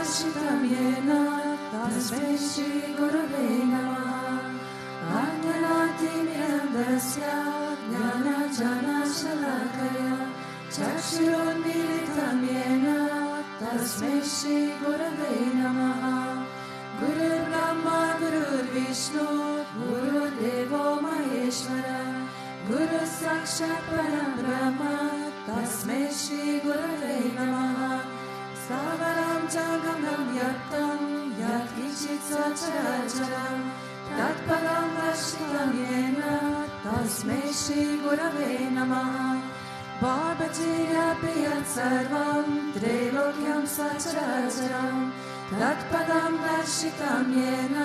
दर्शितं येन तस्मै श्री गुरवे नमः। आज्ञानातिमिरन्दस्य ज्ञानजनशलाकया चक्षुरुन्मीलितं येन तस्मै श्री गुरवे नमः। गुरुर्ब्रह्मा गुरुर्विष्णु गुरुर्देवो महेश्वर गुरुः साक्षात् परब्रह्म तस्मै श्री गुरवे नमः। स्थावरं जङ्गमं यत्तं यत्किञ्चित् सचराचरं तत्पदं दर्शितं येन तस्मै श्री गुरवे नमः। बाबजीरपि यत्सर्वं त्रैलोक्यं सचराचरं तत्पदं दर्शितं येन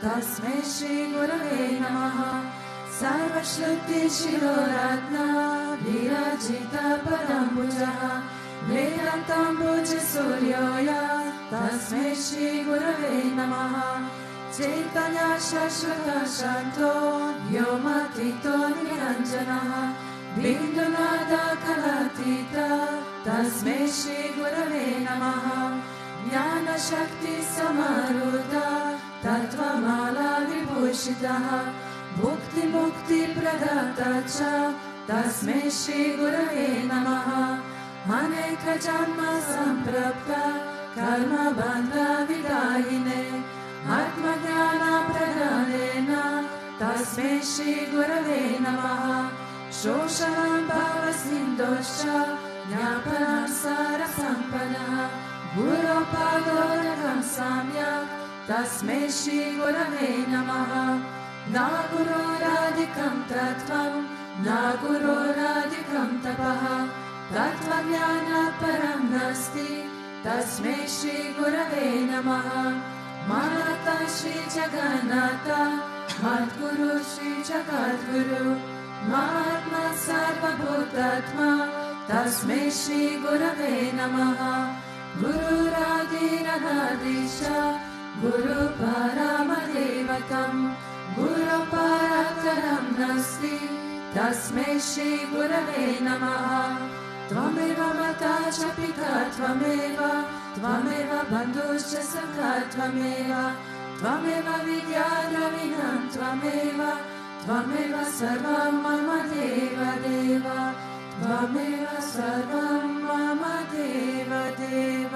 तस्मै श्री गुरवे नमः। सर्वश्रुतिशिरोरत्न विराजित परम्भुजः वेदान्तं भुज सूर्योय तस्मै श्री गुरवे नमः। चैतन्य शाश्वत शान्तो व्योमातीतो निरञ्जनः बिन्दुनादकलातीत तस्मै श्री गुरवे नमः। ज्ञानशक्ति समारूढा तत्त्वमाला विभूषितः भुक्तिमुक्तिप्रदाता च तस्मै श्री गुरवे नमः। अनेकजन्म सम्प्राप्त कर्मबन्धविदायिने आत्मज्ञानप्रदानेन तस्मै श्री गुरवे नमः। शोषणं भवसिन्धोश्च ज्ञापनं सारसम्पन्नः गुरोपादोदकं सम्यक् तस्मै श्री गुरवे नमः। न गुरोराधिकं तत्त्वं न गुरोराधिकं तपः तत्त्वज्ञानपरं नास्ति तस्मै श्री गुरवे नमः। माता श्री जगन्नाथ मद्गुरु श्री जगद्गुरु महात्मा सर्वभूतात्मा तस्मै श्री गुरवे नमः। गुरुरादिरनादीश गुरु परमदेवतं गुरु परात्परं नास्ति तस्मै श्री गुरवे नमः। त्वमेव माता च पिता त्वमेव त्वमेव बन्धुश्च सखा त्वमेव त्वमेव विद्या द्रविणं त्वमेव त्वमेव सर्वं मम देव देव त्वमेव सर्वं मम देव देव।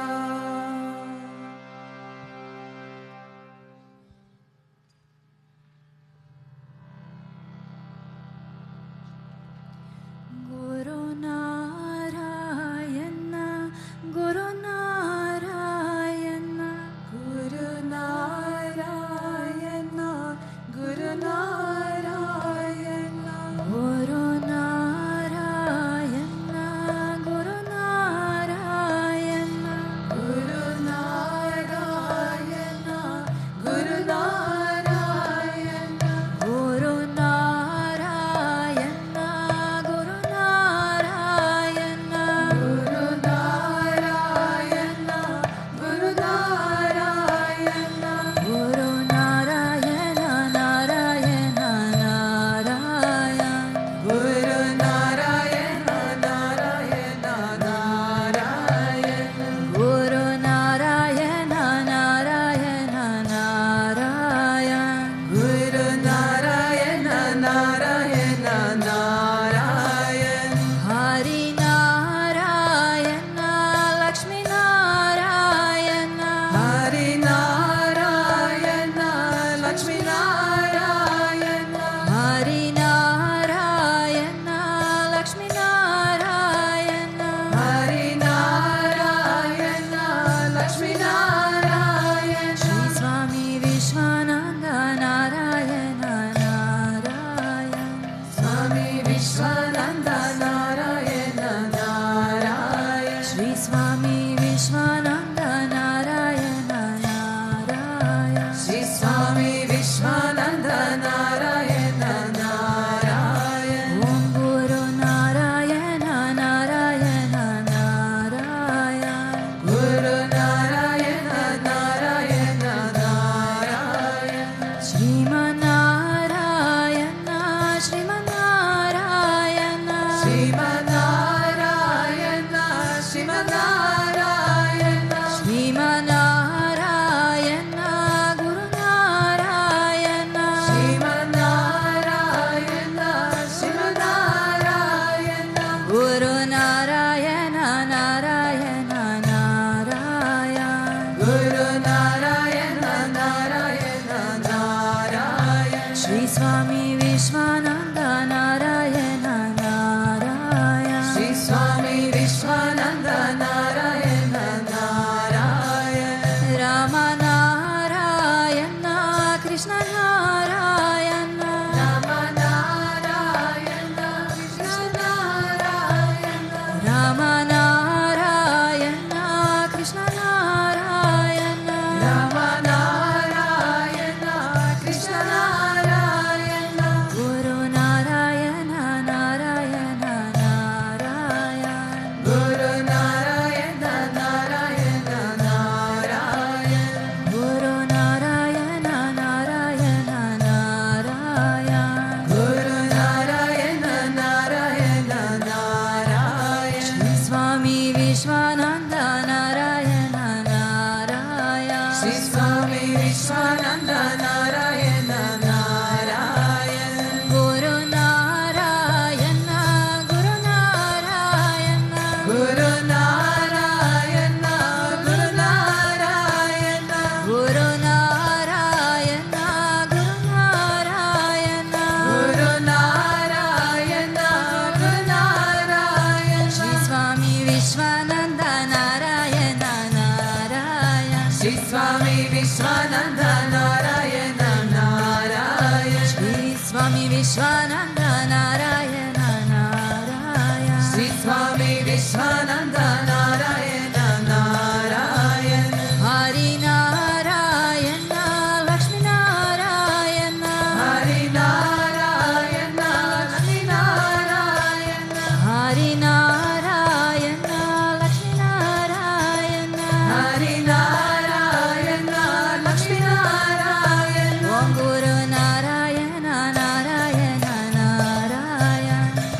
गुरुनारायण गुरुनारायण गुरुनारायण गुरुनारायण गुरुनारायण गुरुनारायण गुरुनारायण गुरुनारायण गुरुनारायण गुरुनारायण गुरुनारायण गुरुनारायण गुरुनारायण नारायण नारायण गुरुनारायण नारायण नारायण गुरुनारायण नारायण नारायण गुरुनारायण नारायण नारायण हरि नारायण लक्ष्मी नारायण हरि नारायण लक्ष्मी नारायण हरि नारायण लक्ष्मी नारायण हरि नारायण लक्ष्मी नारायण श्री स्वामी विश्वानंद नारायण नारायण स्वामी विश्वानंद नारायण नारायण श्री स्वामी विश्वानंद नारायण नारायण श्री स्वामी विश्वानंद नारायण नारायण ओम गुरु नारायण नारायण नारायण गुरु Narayan Guru Narayana Narayana Narayana Sri Swami Vishwananda Narayana Narayana Sri Swami Vishwananda Narayana Narayana Rama Narayana Krishna Narayana Rama Narayana Krishna Narayana Rama Narayana Krishna Narayana Rama Narayana Krishna Narayana Guru Narayana Narayana Narayana Guru Narayana Narayana Narayana Guru Narayana Narayana Narayana Guru Narayana Narayana Narayana Sri Swami Vishwananda Narayana Narayana Sri Swami Vishwananda Narayana Narayana Guru Narayana Guru Narayana Guru Narayana Guru Narayana Guru Narayana Guru Narayana Guru Narayana Guru Narayana Sri Swami Vishwananda Narayana Narayana Sri Swami Vishwananda Narayana Narayana Sri Swami Vishwananda Narayana Narayana Sri Swami Vishwananda Narayana Narayana Hari Narayana Lakshmi Narayana Hari Narayana Lakshmi Narayana Hari Narayana Lakshmi Narayana Hari Narayana Lakshmi Narayana Om Guru Narayana Narayana Narayana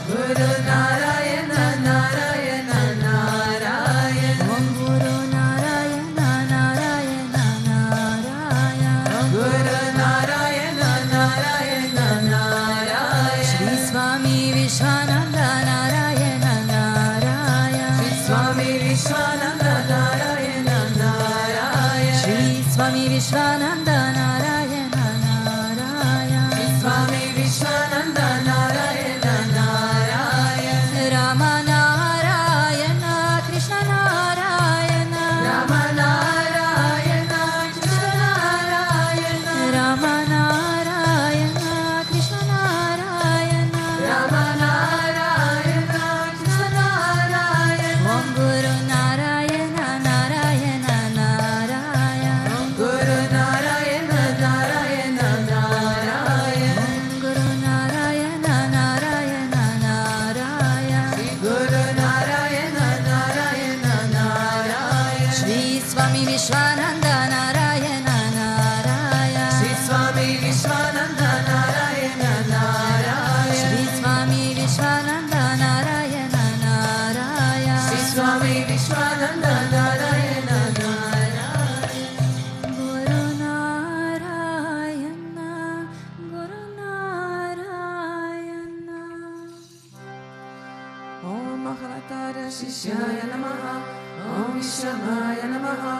Guru Narayana Narayana Narayana Om Guru Narayana Narayana Narayana Guru Narayana Narayana Narayana Sri Swami Vishwananda Narayana Narayana Sri Swami Vishwananda Narayana Narayana Sri Swami Vishwananda Narayana Narayana Sri Swami Vishwananda Narayana Narayana Rama Narayana Krishna Narayana Rama Narayana Krishna Narayana Rama Narayana Krishna Narayana Rama Narayana Krishna Narayana Om Guru Narayana Narayana Narayana Guru Narayana Narayana Narayana Om Guru Narayana Narayana Narayana Guru Narayana Narayana Narayana Sri Swami Vishwananda Narayana Narayana Sri Swami Vishwananda Narayana Narayana Sri Swami Vishwananda Narayana Narayana Sri Swami Vishwananda Narayana Narayana Guru Narayana Guru Narayana Om Mahatara Shishyaya Namaha Om Vishamaya Namaha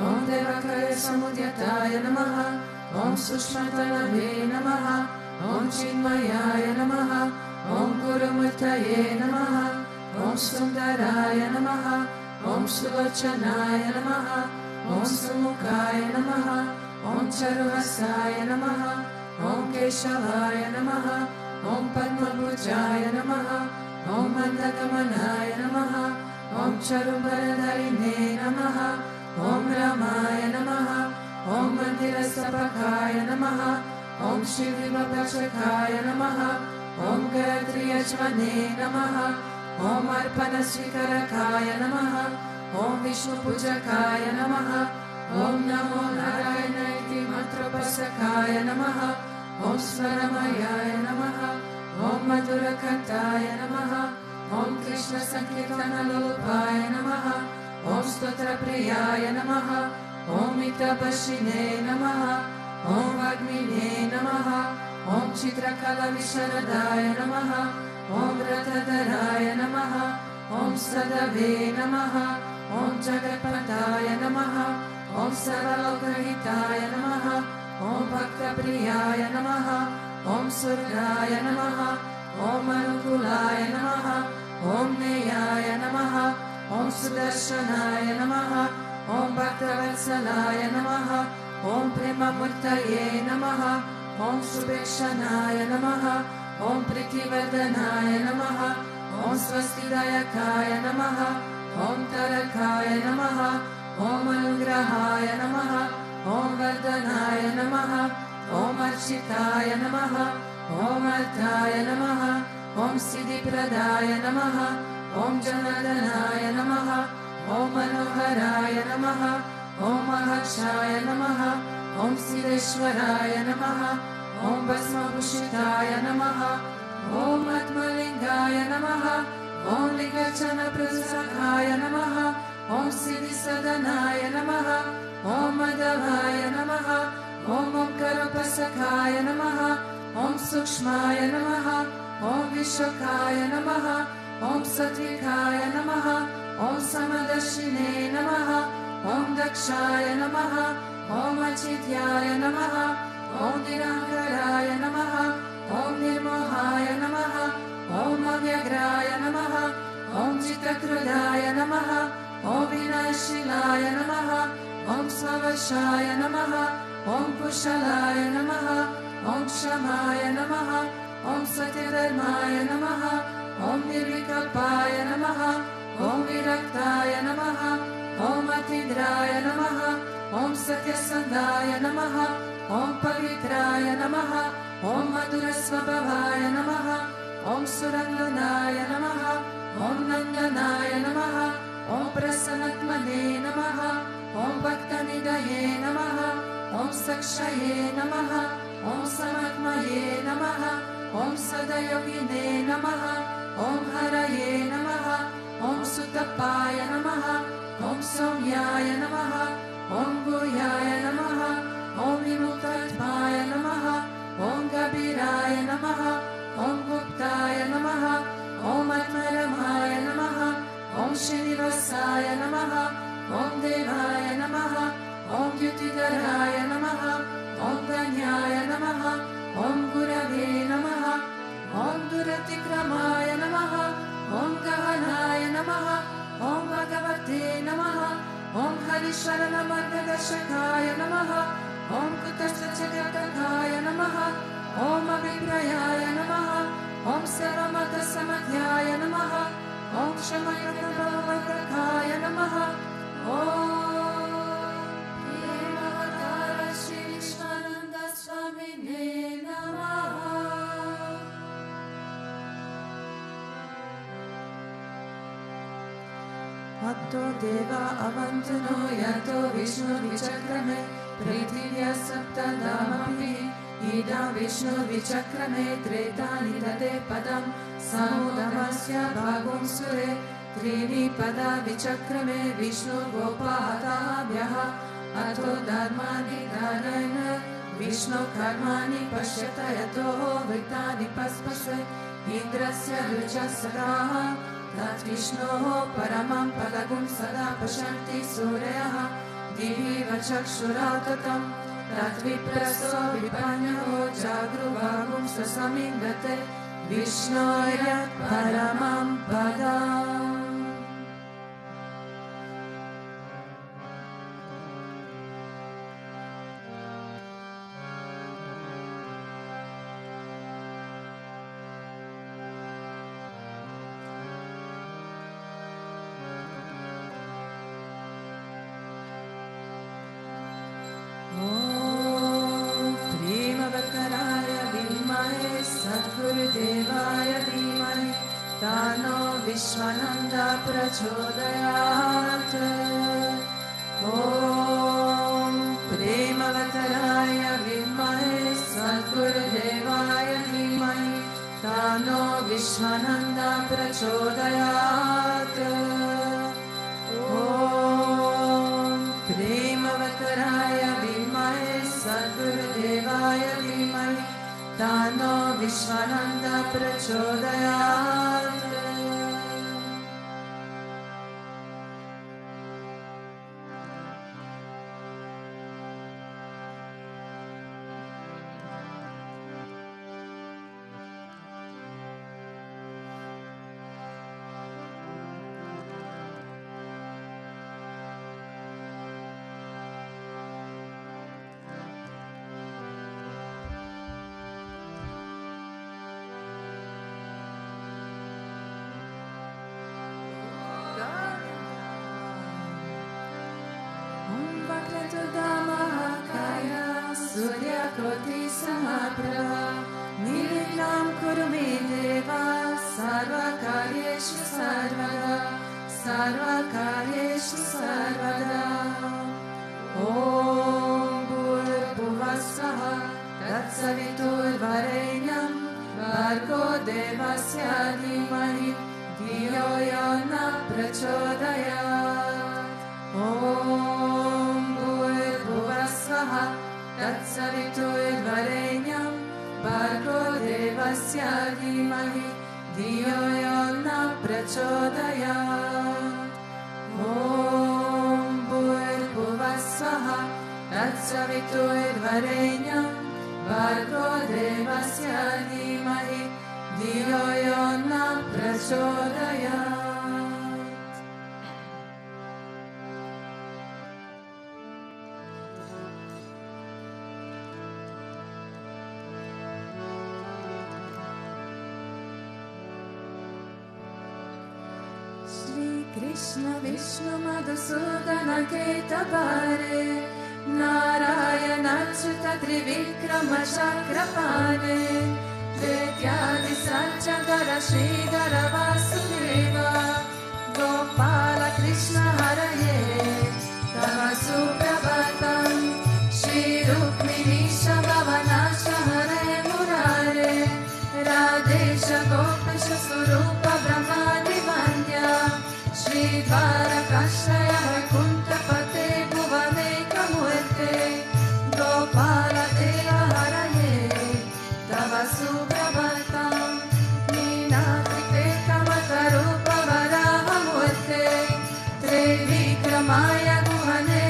Om Devakaya Samudyataya Namaha Om Sushmatanave Namaha Om Chinmayaya Namaha Om Gurumurtaye Namaha Om Sundaraya Namaha Om Sulochanaya Namaha Om Sumukaya Namaha Om Charuhasaya Namaha Om Keshavaya Namaha Om Padmabhujaya Namaha Om Mandakamanaya Namaha Om Charubharadharine Namaha Om Ramaya Namaha Om Mandirasapakaya Namaha Om Shivibhapachakaya Namaha Om Garatriyajvane Namaha Om Arpanasvikarakaya Namaha Om Vishnu Pujakaya Namaha Om Namo Narayana Iti Mantrapasakaya Namaha Om Swaramayaya Namaha Om Madhurakantaya Namaha Om Krishna Sankirtana Lopaya Namaha Om Stotra Priyaya Namaha Om Itabashine Namaha Om Vagmine Namaha Om Chitrakala Visharadaya Namaha Om Rathadaraya Namaha Om Sadave Namaha Om Jagatpataya Namaha Om Sarvalokahitaya Namaha, Om Bhakta Priyaya Namaha, Om Surgaya Namaha, Om Anukulaya Namaha, Om Neyaya Namaha, Om Sudarshanaya Namaha, Om Bhaktavatsalaya Namaha, Om Premamurtaye Namaha, Om Shubhekshanaya Namaha, Om Pritivardhanaya Namaha, Om Swastidayakaya Namaha, Om Tarakaya Namaha, Om Anugrahaya Namaha, Om Vardhanaya Namaha, Om Architaya Namaha, Om Artaya Namaha, Om Siddhipradaya Namaha, Om Janardhanaya Namaha, Om Manoharaya Namaha, Om Mahakshaya Namaha, Om Siddheshwaraya Namaha, Om Bhasmabhushitaya Namaha, Om Atmalingaya Namaha, Om Ligachana Prasakaya Namaha, Om Siddhisadanaya Namaha, Om Madhavaya Namaha, Om Omkarapasakaya Namaha, Om Sukshmaya Namaha, Om Vishakaya Namaha, Om Satvikaya Namaha, Om Samadashine Namaha, Om Dakshaya Namaha, Om Achityaya Namaha, Om Nirankaraya Namaha, Om Nirmohaya Namaha, Om Avyagraya Namaha, Om Chitakrudaya Namaha, Om Vinashilaya Namaha, Om Svavashaya Namaha, Om Kushalaya Namaha, Om Shamaya Namaha, Om Satyadharmaya Namaha, Om Nirvikalpaya Namaha, Om Viraktaya Namaha, Om Atidraya Namaha, Om Satyasandaya Namaha, Om Pavitraya Namaha, Om Madhurasvabhavaya Namaha, Om Surandanaya Namaha, Om Nandanaya Namaha, Om Prasanatmane Namaha, Om Bhaktanidaye Namaha, Om Sakshaye Namaha, Om Samatmaye Namaha, Om Sadayogine Namaha, Om Haraye Namaha, Om Sutapaya Namaha, Om Somyaya Namaha, Om Guyaya Namaha, Om Vimuktatmaya Namaha, Om Gabiraya Namaha, Om Guptaya Namaha, Om Atmaramaya Namaha, Om Srinivasaya Namaha, Om Devaya Namaha, Om Yutidaraya Namaha, Om Ganyaya Namaha, Om Gurave Namaha, Om Duratikramaya Namaha, Om Gahanaya Namaha, Om Bhagavate Namaha, Om Harisharana Margadashakaya Namaha, Om Kutashtachatakaya Namaha, Om Abhiprayaya Namaha, Om Saramata Samadhyaya Namaha, Om Shamayakabhavakaya Namaha, Om Premavatara Shri Vishwananda Swamine Namaha. Atto Deva Avantano Yato Vishnu Vichakrame Prithivya Saptadamapi Idam Vishnu Vichakrame Tretani Dade Padam Samudamasya Bhagum Sure Trini Pada Vichakrame Vishnu Gopahatabhyaha Atto Dharmani Dharayana Vishnu Karmani Pashyata Yato Vittani Paspase Indrasya Ruchasaraha Tat Vishnoho Paramam Padagum Sada Pashanti Suryaha Divi Vachakshuratatam Tat Vipraso Vipanyaho Jagruvagum Sasamindate Vishnoyat Paramam Padam. Gurudevaya Dhimai Tano Vishwananda Prachodayat. Om Premavattaraya Vimai Sadgurudevaya Dhimai Tano Vishwananda Prachodayat. Om Premavattaraya Vimai Sadgurudevaya Dhimai Tano Vishwananda Prachodayat. Devasya Dhimahi Dhiyo Yo Na Prachodayat. Om Bhurvubhuvasvaha Tatsaviturvarenyam Bhargo Devasya Dhimahi Dhiyo Yo Na Prachodayat. Om Bhurvubhuvasvaha Tatsaviturvarenyam Bhargo Devasya Dhimahi Dhiyo Yo Na Prachodayat. Krishna Vishnu Madhusudana Ketabare Narayana Achyuta Trivikrama Chakrapane Vedyadi Sanchadara Sridhara Vasudeva Gopala Krishna Haraye Tava Suprabhatam Shri Rukmini Shabhavanasha Hare Murare Radesha Gopesha Surupa Brahmani Vandya Shri Dvarakashaya Vaikuntha Pate Bhuvane Kamurte Gopala Deva Haraye Tava Suprabhatam Ninatrite Kamatarupa Varaha Murte Trivikramaya Guhane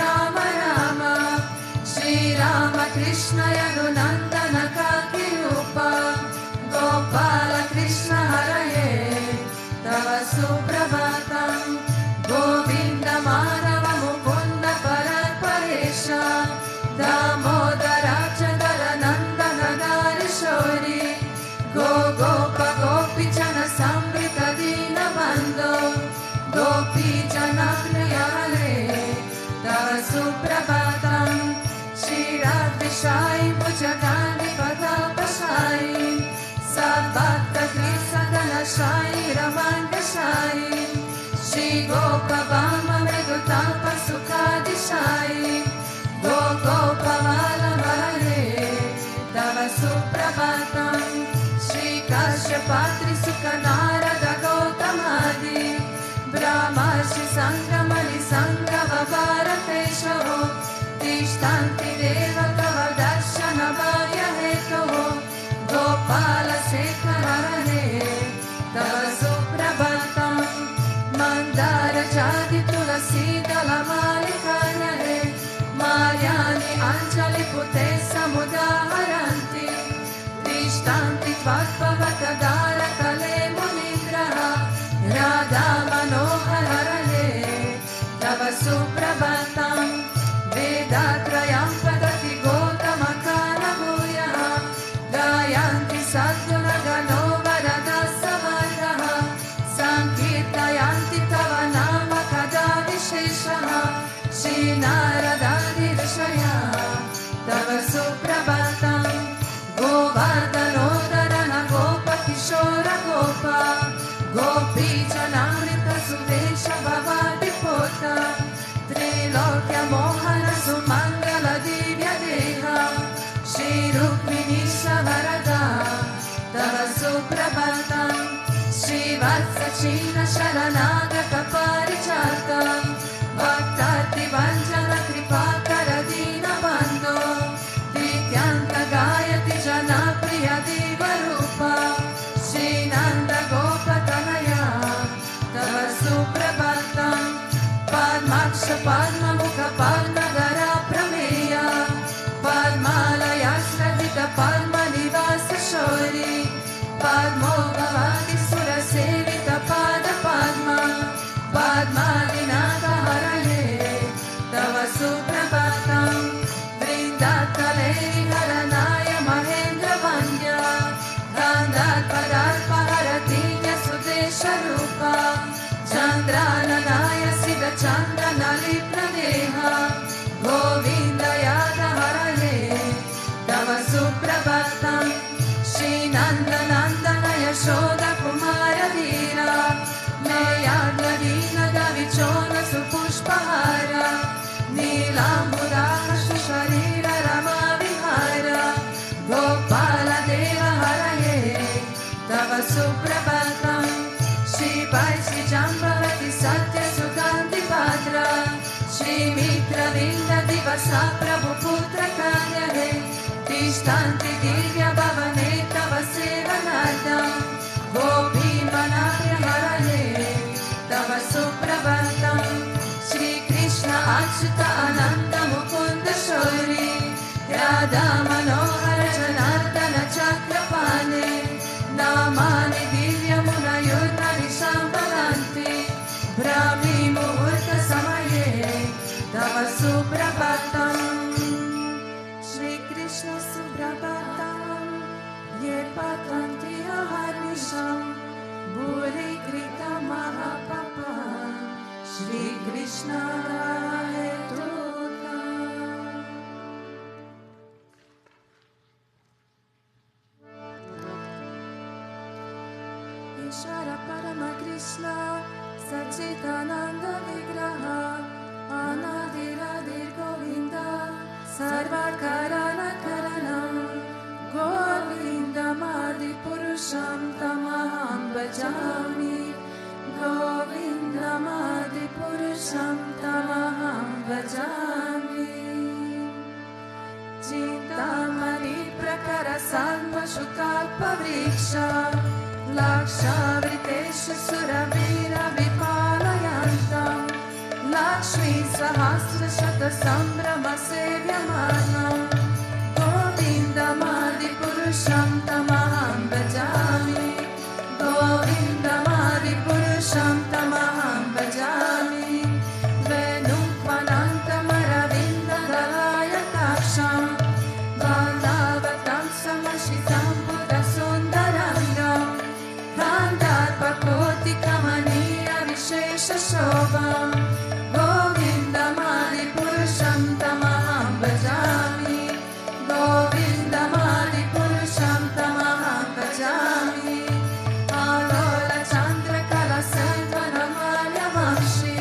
Rama Rama Shri Rama Krishna Yadunandana Kaki Rupa Gopala Krishna Haraye Tava Suprabhatam Govinda Madhava Mukunda Parat Paresha Damodara Chandara Nandana Darishori Go Gopa Gopi Jana Sambrita Dina Bando Gopi Jana Priya Hare Tava Suprabhatam Shri Radvishai Bhujagani Padapashai Sabhakta Krisadana Shai Ramanga Shai Shri Gopa Bama Megutapa Sukhadi Shai Go Gopa Mala Hare Tava Suprabhatam Shri Kashyapatri Sukhanarada Gautamadi Brahma Shri Sangamali Sangava Bharatesho Tishtanti Deva Tava Darshana Bhaya Heto Gopala Sekharare Tava Suprabhatam Mandara Jadi Tulasi Dalamalika Hare Maryani Anjali Pute Samudaharanti Tishtanti Tvatpavata Dara Kale Munigraha Radha Manohar Hare Tava Suprabhatam Vedatrayam Padati Gotama Kana Bhuya Gayanti Sadguna Gano Varada Savadaha Sankirtayanti Tava Nama Kada Visheshaha Shri Naradadi Rishaya Tava Suprabhatam Govardhanodharana Gopa Kishora Gopa Gopi Janamrita Sudesha Bhavati Pota Trilokya Mohana Sumangala Divya Deha Shri Rukmini Shavarada Tava Suprabhatam Shri Vatsachina Sharanagata Parichata Bhaktati Vanjana Kripakara Dina Bando Dityanta Gayati Jana Priya Diva Rupa Shri Nanda Gopa Tanaya Tava Suprabhatam Padmaksha Padma Mukha Padma Dara Prameya Padmalaya Shradita Padma Nivasa Shori Padmo Bhavati Sura Sevita Pada Padma Padmadinata Haraye Tava Suprabhatam Vrindatale Haranaya Mahendra Vandya Gandhat Padarpa Haratinya Sudesha Rupa Chandrananaya Siddha Chandana Lipna Deha Govinda Yada Haraye Tava Suprabhatam Shri Nanda Nandana Yashoda Kumara Dira Meyadna Dina Davichona Supushpahara Nilambudaha Sharira Rama Vihara Gopala Deva Haraye Tava Vasa Prabhu Putra Kanyare Tishtanti Divya Bhavane Tava Sevanardam Gopi Manapya Harane Tava Suprabhatam Shri Krishna Achyuta Ananda Mukunda Shori Radha Manohara Janardana Chakrapane Namani Divya Munayurna Nishambaranti Brahmi Muhurta Samaye Tava Suprabhatam Shri Krishna Suprabhatam Ye Patanti Aharnisham Bhuri Krita Mahapapa Shri Krishna Hetuka Ishara Parama Krishna Sachitananda Vigraha Anadiradir Govinda Sarvakarana Karanam Govinda Madi Purusham Tamaham Bhajami Govinda Madi Purusham Tamaham Bhajami Chintamani Prakara Salma Shukalpa Vriksha Laksha Vritesha Suravira Vipalayantam Lakshmi Sahasra Shata Sambrama Sevyamanam Govinda Madi Purusham Tamaham Bhajami Govinda Madi Purusham Tamaham Bhajami Venukvanantam Aravinda Dalaya Taksham Vandavatam Samashitam Buddha Sundarangam Kandharpakoti Kamaniya Vishesha Shobham Govinda Madi Purusham Tamaham Bhajami Govinda Madi Purusham Tamaham Bhajami Alola Chandra Kala Sandvana Malya Vamshi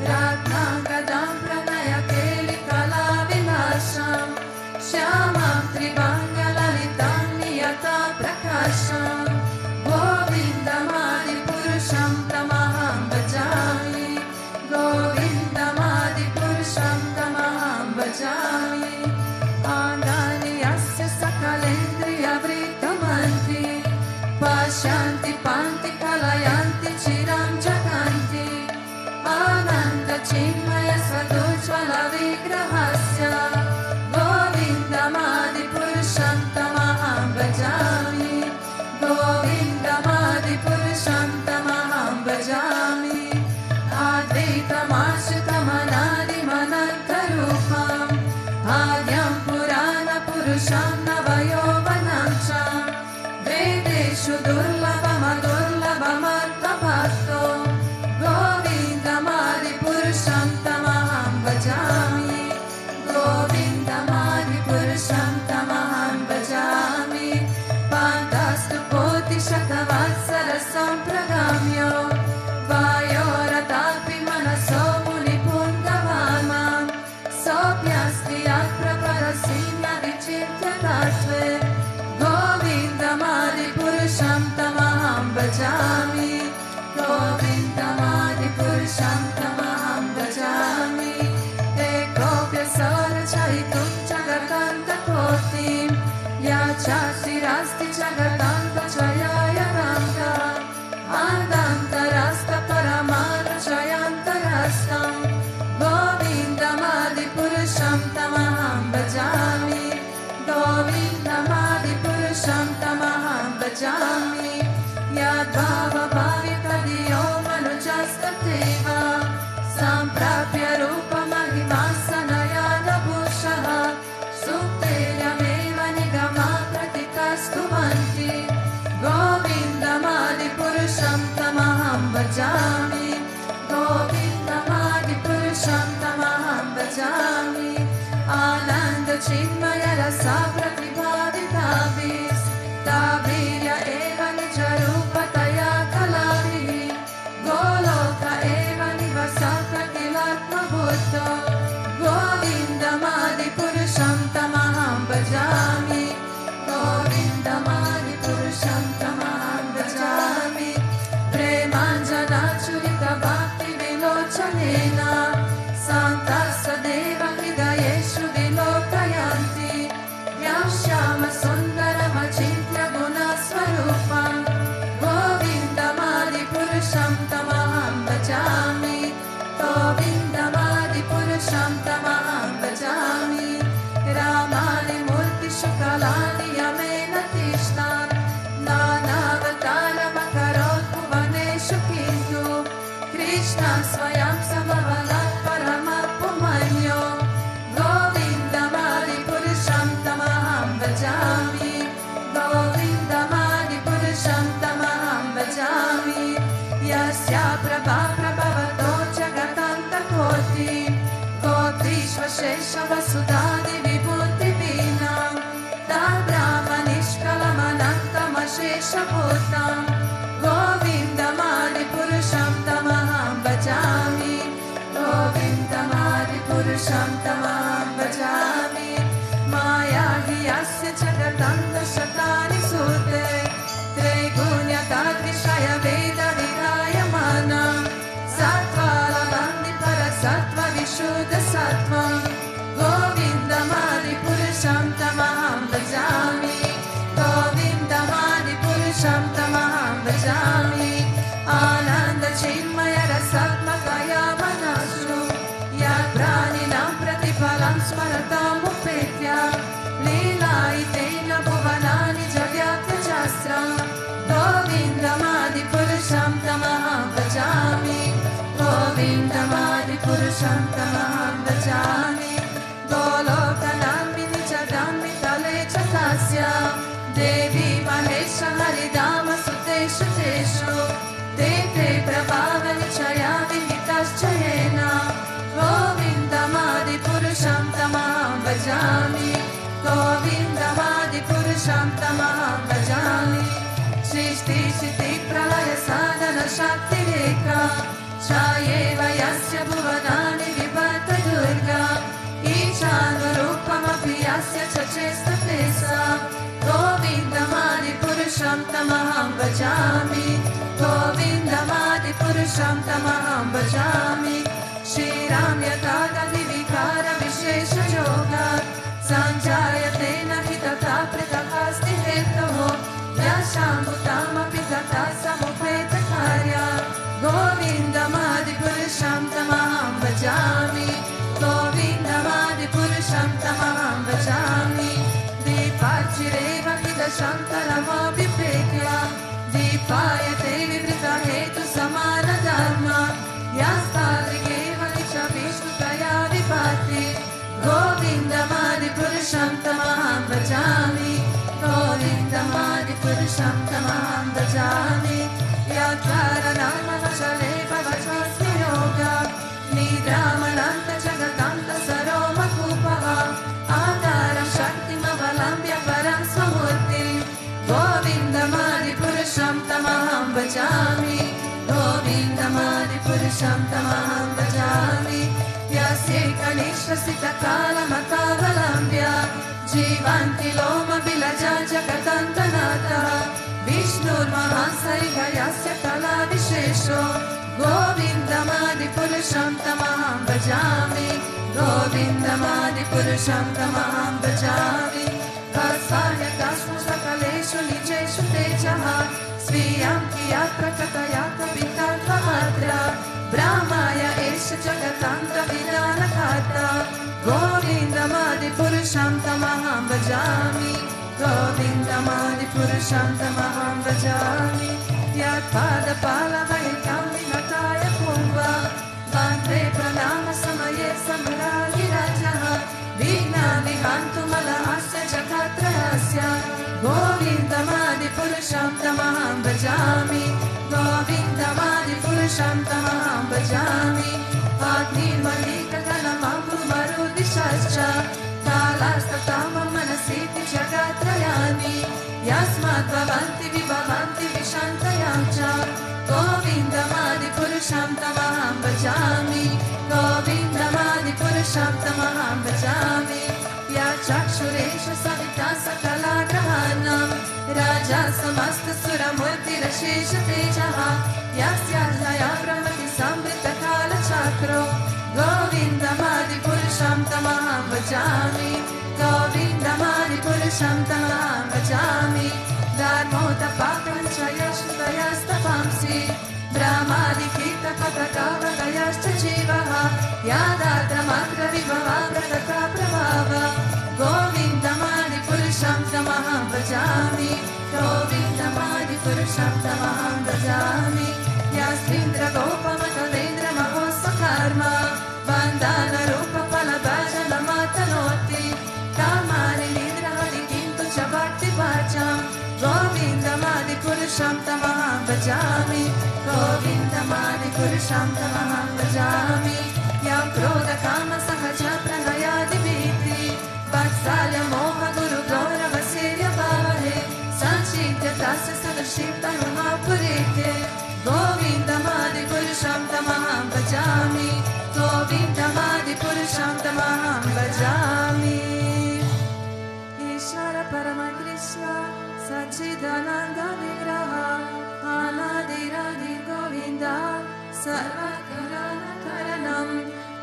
Ratna Gadam Pranaya Keli Kala Vinasham Shyamam Tribanga Lalitam Niyata Prakasham Govinda Madi Purusham Tamaham Bhajami Govinda Madi Purusham Tamaham Bhajami Anani Asya Sakalendriya Vritamanti Pashyanti Panti Kalayanti Chiram Jaganti Ananda Chinmaya Sadujvala Vigrahasya Govinda Madi Purusham Tamaham Bhajami Govinda Madi Purusham Tamaham Bhajami Advaitam Ashutam Anadi Manantarupam Adyam Purana Purusham Navayovanam Cham Vedeshu Durlabham Adurlabham Arthabhakto Govinda Madi Purusham Tamaham Bhajami Govinda Madi Purusham Tamaham Bhajami Pantastu Koti Shatavatsara Sampragamyo Vayoratapi Manaso Munipundavamam Sopyasti Apraparasinya Vichitya Tatve Govinda Madi Purusham Tamaham Bhajami Govinda Madi Purusham Tamaham Bhajami Ekopya Sara Chaitum Jagatanta Kotim Yachasi Rasti Jagatanta Chayaya Ranga Andanta Rasta Paramana Chayanta Rastam Govinda Madi Purusham Tamaham Bhajami Govinda Madi Purusham Tamaham Bhajami Yadbhava Bhavita Diyo Manujasthateva Samprapya Rupa Mahima Sanayana Bhushaha Sukteya Meva Nigama Pratikastu Manti Govinda Madi Purusham Tamaham Bhajami Govinda Madi Purusham Tamaham Bhajami Ananda Chinmaya Rasa Pratibhavitavis Tavirya Eva Nijarupataya Kalavi Goloka Eva Nivasata Kilatma Buddha Govinda Madi Purusham Tamaham Bhajami Govinda Madi Purusham Tamaham Bhajami Premanjana Churita Bhakti Vilochanena Santa Sadeva Hridaya Purusham Tamaham Bhajami Ramani Murti Shukalani Yamena Tishnan Nanavatarama Makarot Bhuvaneshu Kintu Krishna Swayam Samavalat Paramapumanyo Govindamadi Purusham Tamaham Bhajami Govindamadi Purusham Tamaham Bhajami Yasya Prabha Prabhavato Jagatanta Koti Kotrishva Shesha Vasudadi Vibhuti Vinam Tabrahmanishkalamanantam Ashesha Bhutam Govindamadi Purusham Tamaham Bhajami Govindamadi Purusham Tamaham Bhajami Maya hi Yasya Jagatanta Shatani Sute Trigunya Tadvishaya Veda Vidaya Manam Sattvala Bandi Parasattva Vishuddha Sattvam Govindamadi Purusham Tamaham Bhajami Govindamadi Purusham Tamaham Bhajami Ananda Chinmaya Rasatmakaya Manashu Yad Praninam Pratipalam Smaratam Upetya Lila Itena Bhuvanani Jagyatya Jasram Govindamadi Purusham Tamaham Bhajami Govindamadi Purusham Tamaham Bhajami Golokanamini Jagami Tale Chatasya Devi Mahesha Haridama Suteshu Teshu Te Prabhavani Chaya Vihitaschayena Govindamadi Purusham Tamaham Bhajami Govindamadi Purusham Tamaham Bhajami Srishti Shiti Pralaya Sadhana Shakti Rekha Chayeva Yasya Bhuvanani Vibhata Durga Ichanurupamapi Yasya Chachesta Tesa Govindamadi Purusham Tamaham Bhajami Govindamadi Purusham Tamaham Bhajami Shri Ram Yataga Divikara Vishesha Yoga Sanjayate Nahitata Pritakasti Hetaho Yashambhutama Pitata Samupeta Karya Govindamadi Purusham Tamaham Bhajami Govindamadi Purusham Tamaham Bhajami Dipachireva Hida Shantarama Vipekya Dipayate Vivrita Hetu Samana Dharma Yastadrigeva Nicha Vishnu Kaya Vipati Govindamadi Purusham Tamaham Bhajami Govindamadi Purusham Tamaham Bhajami Yatara Nama Vachale Bhavachasmi Yoga Nidramananta Jagatanta Saroma Kupaha Adara Shakti Mavalambya Param Samurti Govindamadi Purusham Tamaham Bhajami Govindamadi Purusham Tamaham Bhajami Yasye Kanishra Sita Kala Matavalambya Jivanti Loma Vilaja Jagatantanata Vishnur Mahasariha Yasya Kala Vishesho Govindamadi Purusham Tamaham Bhajami Govindamadi Purusham Tamaham Bhajami Vasvaya Tasmu Sakaleshu Nijeshu Tejaha Sviyam Kiyat Prakatayata Vitatva Madra Brahmaya Esha Jagatanta Vidana Kata Govindamadi Purusham Tamaham Bhajami Govindamadi Purusham Tamaham Bhajami Yat Pada Pala Vahikam Vinataya Kumbha Bhante Pranama Samaye Samaragi Rajaha Vigna Vihantu Mala Asya Jagatrahasya Govindamadi Purusham Tamaham Bhajami Govindamadi Purusham Tamaham Bhajami Agni Malika Kalamambu Marudi Shascha Kalasta Tama Manasiti Jagatrayani Yasmat Bhavanti Vibhavanti Vishantayamcha Govindamadi Purusham Tamaham Bhajami Govindamadi Purusham Tamaham Bhajami Yachakshuresha Savita Sakala Grahanam Raja Samasta Suramurti Rashesha Tejaha Yasya Jaya Brahmati Samrita Kala Chakro Govindamadi Purusham Tamaham Bhajami Govindamadi Purusham Tamaham Bhajami Dharmota Pakanchaya Shudayastapamsi Namadikita Pataka Gayashta Jivaha Yadatra Matra Vibhava Prataka Prabhava Govindamadi Purusham Tamaham Bhajami Govindamadi Purusham Tamaham Bhajami Yasindra Gopa Matavendra Mahosa Karma Vandana Rupa Palabhajana Matanoti Kamari Nidra Hari Kintu Chabhakti Bhajam Govindamadi Purusham Tamaham Bhajami Govindamadi Purusham Tamaham Bhajami Yam Krodha Kama Sahaja Pranayadi Viti Vatsalya Moha Guru Gaura Vasirya Bhave Sanchitya Tasya Sadashita Mahapurite Govindamadi Purusham Tamaham Bhajami Govindamadi Purusham Tamaham Bhajami Ishvara Parama Krishna Sachidananda Vigraha Anadiradi Govinda Sarvakarana Karanam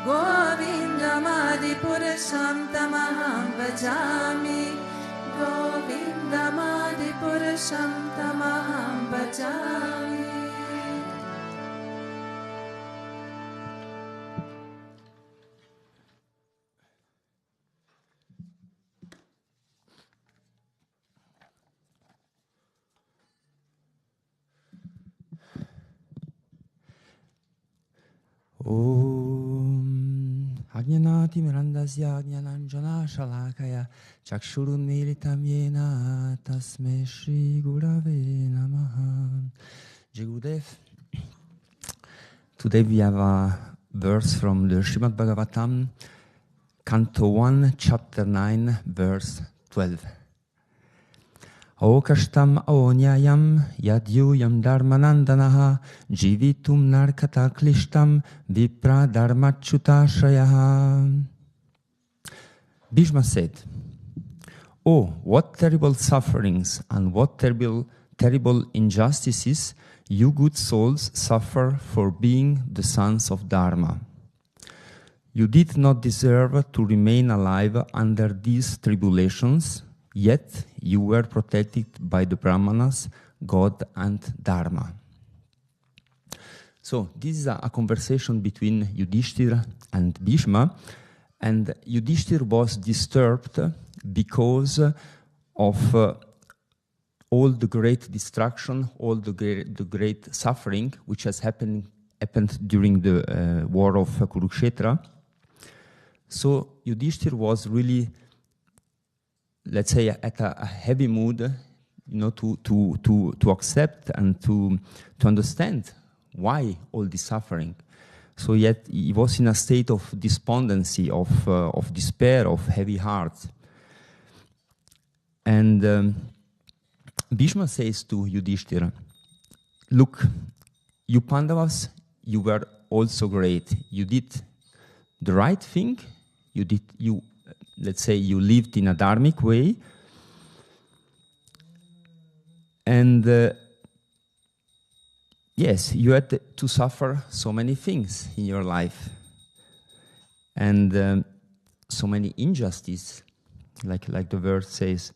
Govindamadi Purusham Tamaham Bhajami Govindamadi Purusham Tamaham Bhajami. Om Ajnanati Mirandasya Ajnananjana Shalakaya Chakshurun Militam Yena Tasme Shri Gurave Namaha. Jai Gurudev. Today we have a verse from the Srimad Bhagavatam, Canto 1, Chapter 9, verse 12. Okashtam aonyayam yadyuyam dharmanandanaha jivitum narkata klishtam vipra dharmachutashrayaha. Bhishma said, "Oh, what terrible sufferings and what terrible injustices you good souls suffer for being the sons of Dharma. You did not deserve to remain alive under these tribulations, yet you were protected by the Brahmanas, God and Dharma." So this is a conversation between Yudhishthira and Bhishma, and Yudhishthira was disturbed because of all the great destruction, all the great suffering which has happened during the war of Kurukshetra. So Yudhishthira was really, let's say, at a heavy mood, to accept and to understand why all this suffering. So yet he was in a state of despondency, of despair, of heavy heart. And Bhishma says to Yudhishthira, "Look, you Pandavas, you were also great. You did the right thing. Let's say you lived in a dharmic way, and yes, you had to suffer so many things in your life, and so many injustices, like the verse says.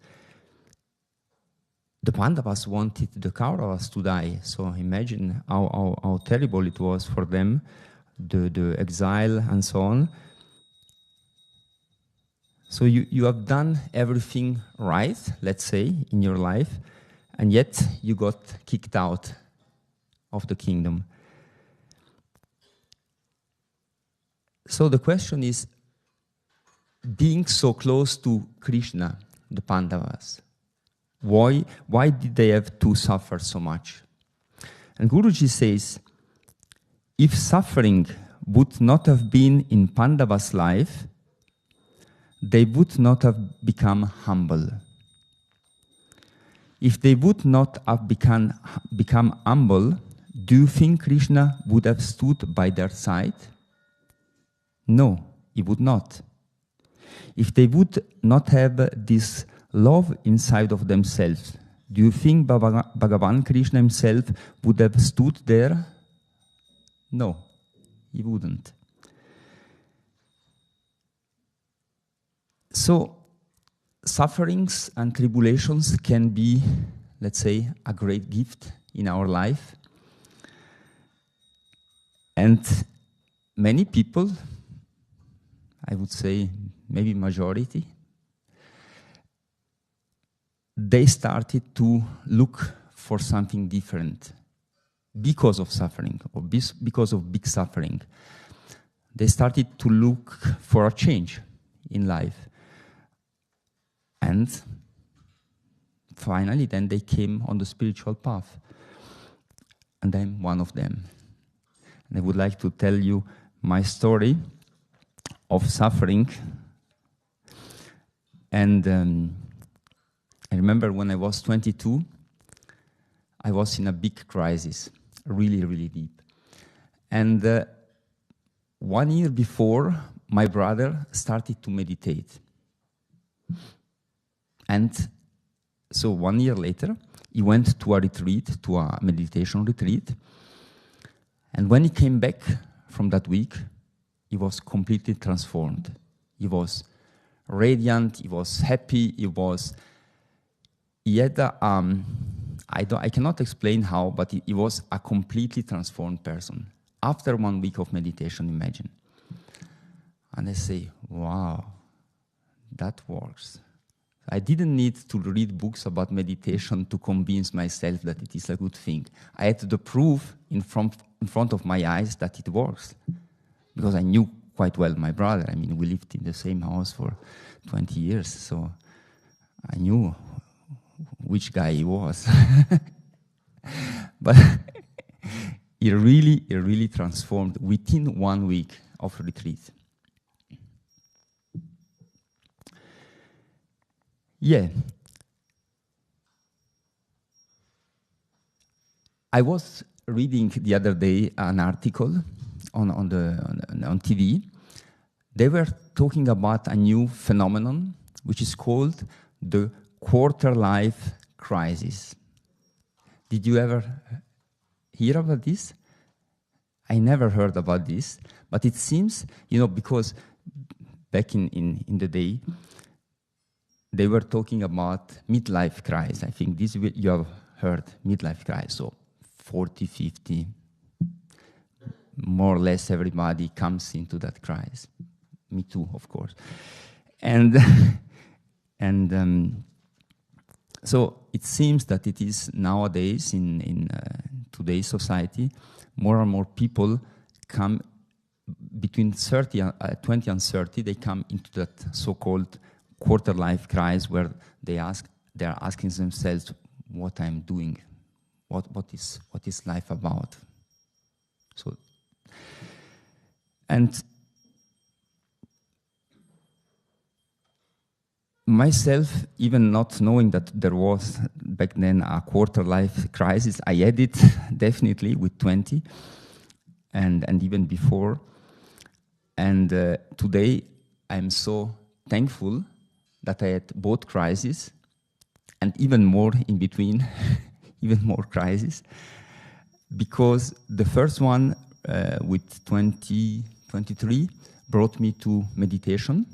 The Pandavas wanted the Kauravas to die, so imagine how terrible it was for them, the exile and so on. So you have done everything right, let's say, in your life, and yet you got kicked out of the kingdom. So the question is, being so close to Krishna, the Pandavas, why did they have to suffer so much? And Guruji says, if suffering would not have been in Pandava's life, they would not have become humble. If they would not have become humble, do you think Krishna would have stood by their side? No, he would not. If they would not have this love inside of themselves, do you think Bhagavan Krishna himself would have stood there? No, he wouldn't. So, sufferings and tribulations can be, let's say, a great gift in our life. And many people, I would say maybe majority, they started to look for something different because of suffering, or because of big suffering. They started to look for a change in life. And finally, then they came on the spiritual path. And I'm one of them. And I would like to tell you my story of suffering. And I remember when I was 22, I was in a big crisis, really, really deep. And 1 year before, my brother started to meditate. And so 1 year later, he went to a retreat, to a meditation retreat. And when he came back from that week, he was completely transformed. He was radiant, he was happy, he had I cannot explain how, but he was a completely transformed person. After 1 week of meditation, imagine. And I say, wow, that works. I didn't need to read books about meditation to convince myself that it is a good thing. I had the proof in front of my eyes that it works. Because I knew quite well my brother. I mean, we lived in the same house for 20 years, so I knew which guy he was. But he really transformed within 1 week of retreat. Yeah. I was reading the other day an article on TV. They were talking about a new phenomenon which is called the quarter-life crisis. Did you ever hear about this? I never heard about this, but it seems, because back in the day, they were talking about midlife crisis. I think this you have heard, midlife crisis. So 40, 50, more or less everybody comes into that crisis. Me too, of course. And so it seems that it is nowadays in today's society, more and more people come between 20 and 30. They come into that so-called quarter-life crisis where they are asking themselves, what I'm doing, what is life about? So, and myself, even not knowing that there was back then a quarter-life crisis, I had it definitely with 20 and even before. And today I'm so thankful that I had both crises and even more in between, even more crises, because the first one with 23 brought me to meditation,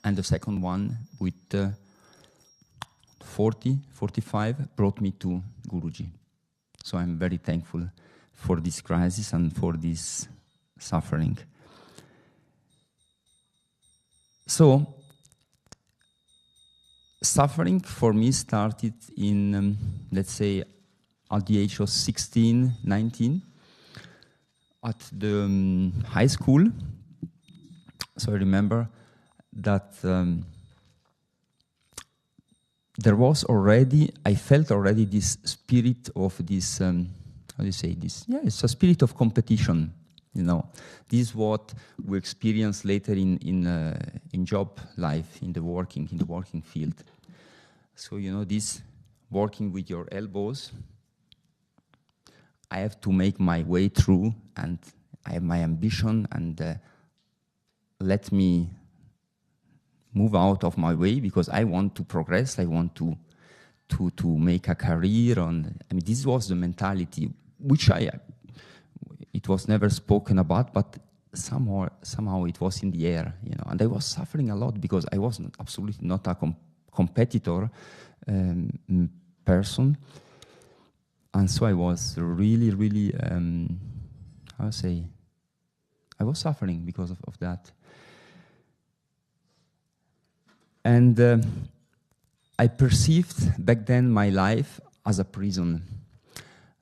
and the second one with 45 brought me to Guruji. So I'm very thankful for this crisis and for this suffering. So, suffering for me started in, let's say, at the age of 16, 19, at the high school. So I remember that I felt already this spirit of this, how do you say this? Yeah, it's a spirit of competition. This is what we experience later in job life, in the working field. So this working with your elbows, I have to make my way through, and I have my ambition, and let me move out of my way because I want to progress. I want to make a career. This was the mentality, which it was never spoken about, but somehow it was in the air, And I was suffering a lot because I was absolutely not a competitor person, and so I was really, really, how to say, I was suffering because of that. And I perceived back then my life as a prison.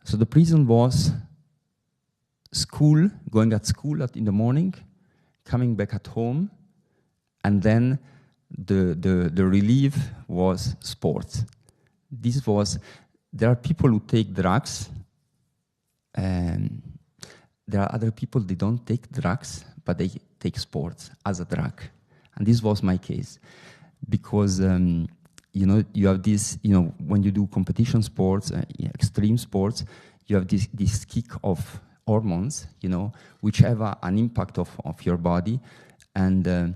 So the prison was school, going at school in the morning, coming back at home, and then the relief was sports. This was, there are people who take drugs, and there are other people, they don't take drugs, but they take sports as a drug. And this was my case. Because, you know, you have this, you know, when you do competition sports, extreme sports, you have this kick of hormones, you know, which have an impact of your body. And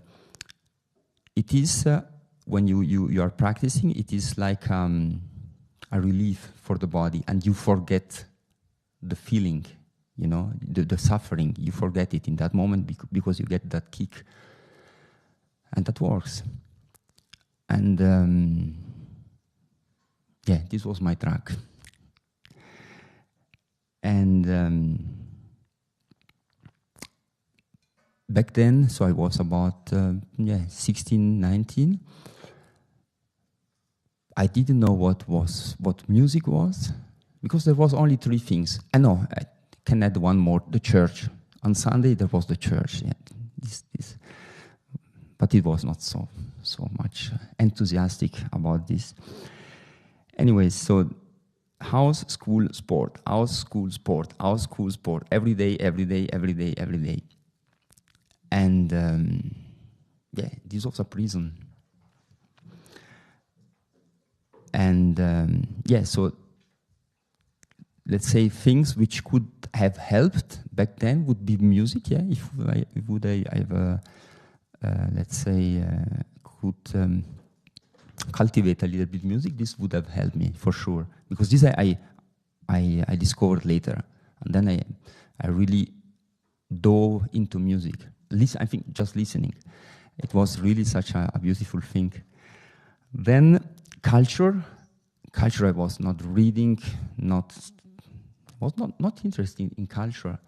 it is, when you are practicing, it is like a relief for the body, and you forget the feeling, you know, the suffering. You forget it in that moment because you get that kick. And that works. And yeah, this was my track. And back then, so I was about 16, 19. I didn't know what music was, because there was only three things. I know, I can add one more, the church. On Sunday there was the church. Yeah, this. But it was not so much enthusiastic about this. Anyway, so house, school, sport, house, school, sport, house, school, sport, every day. And yeah, this was a prison. And yeah, so let's say things which could have helped back then would be music. Yeah, if I have let's say, could cultivate a little bit music, this would have helped me for sure. Because this I discovered later, and then I really dove into music. I think just listening, it was really such a beautiful thing. Then culture, I was not reading, was not interested in culture.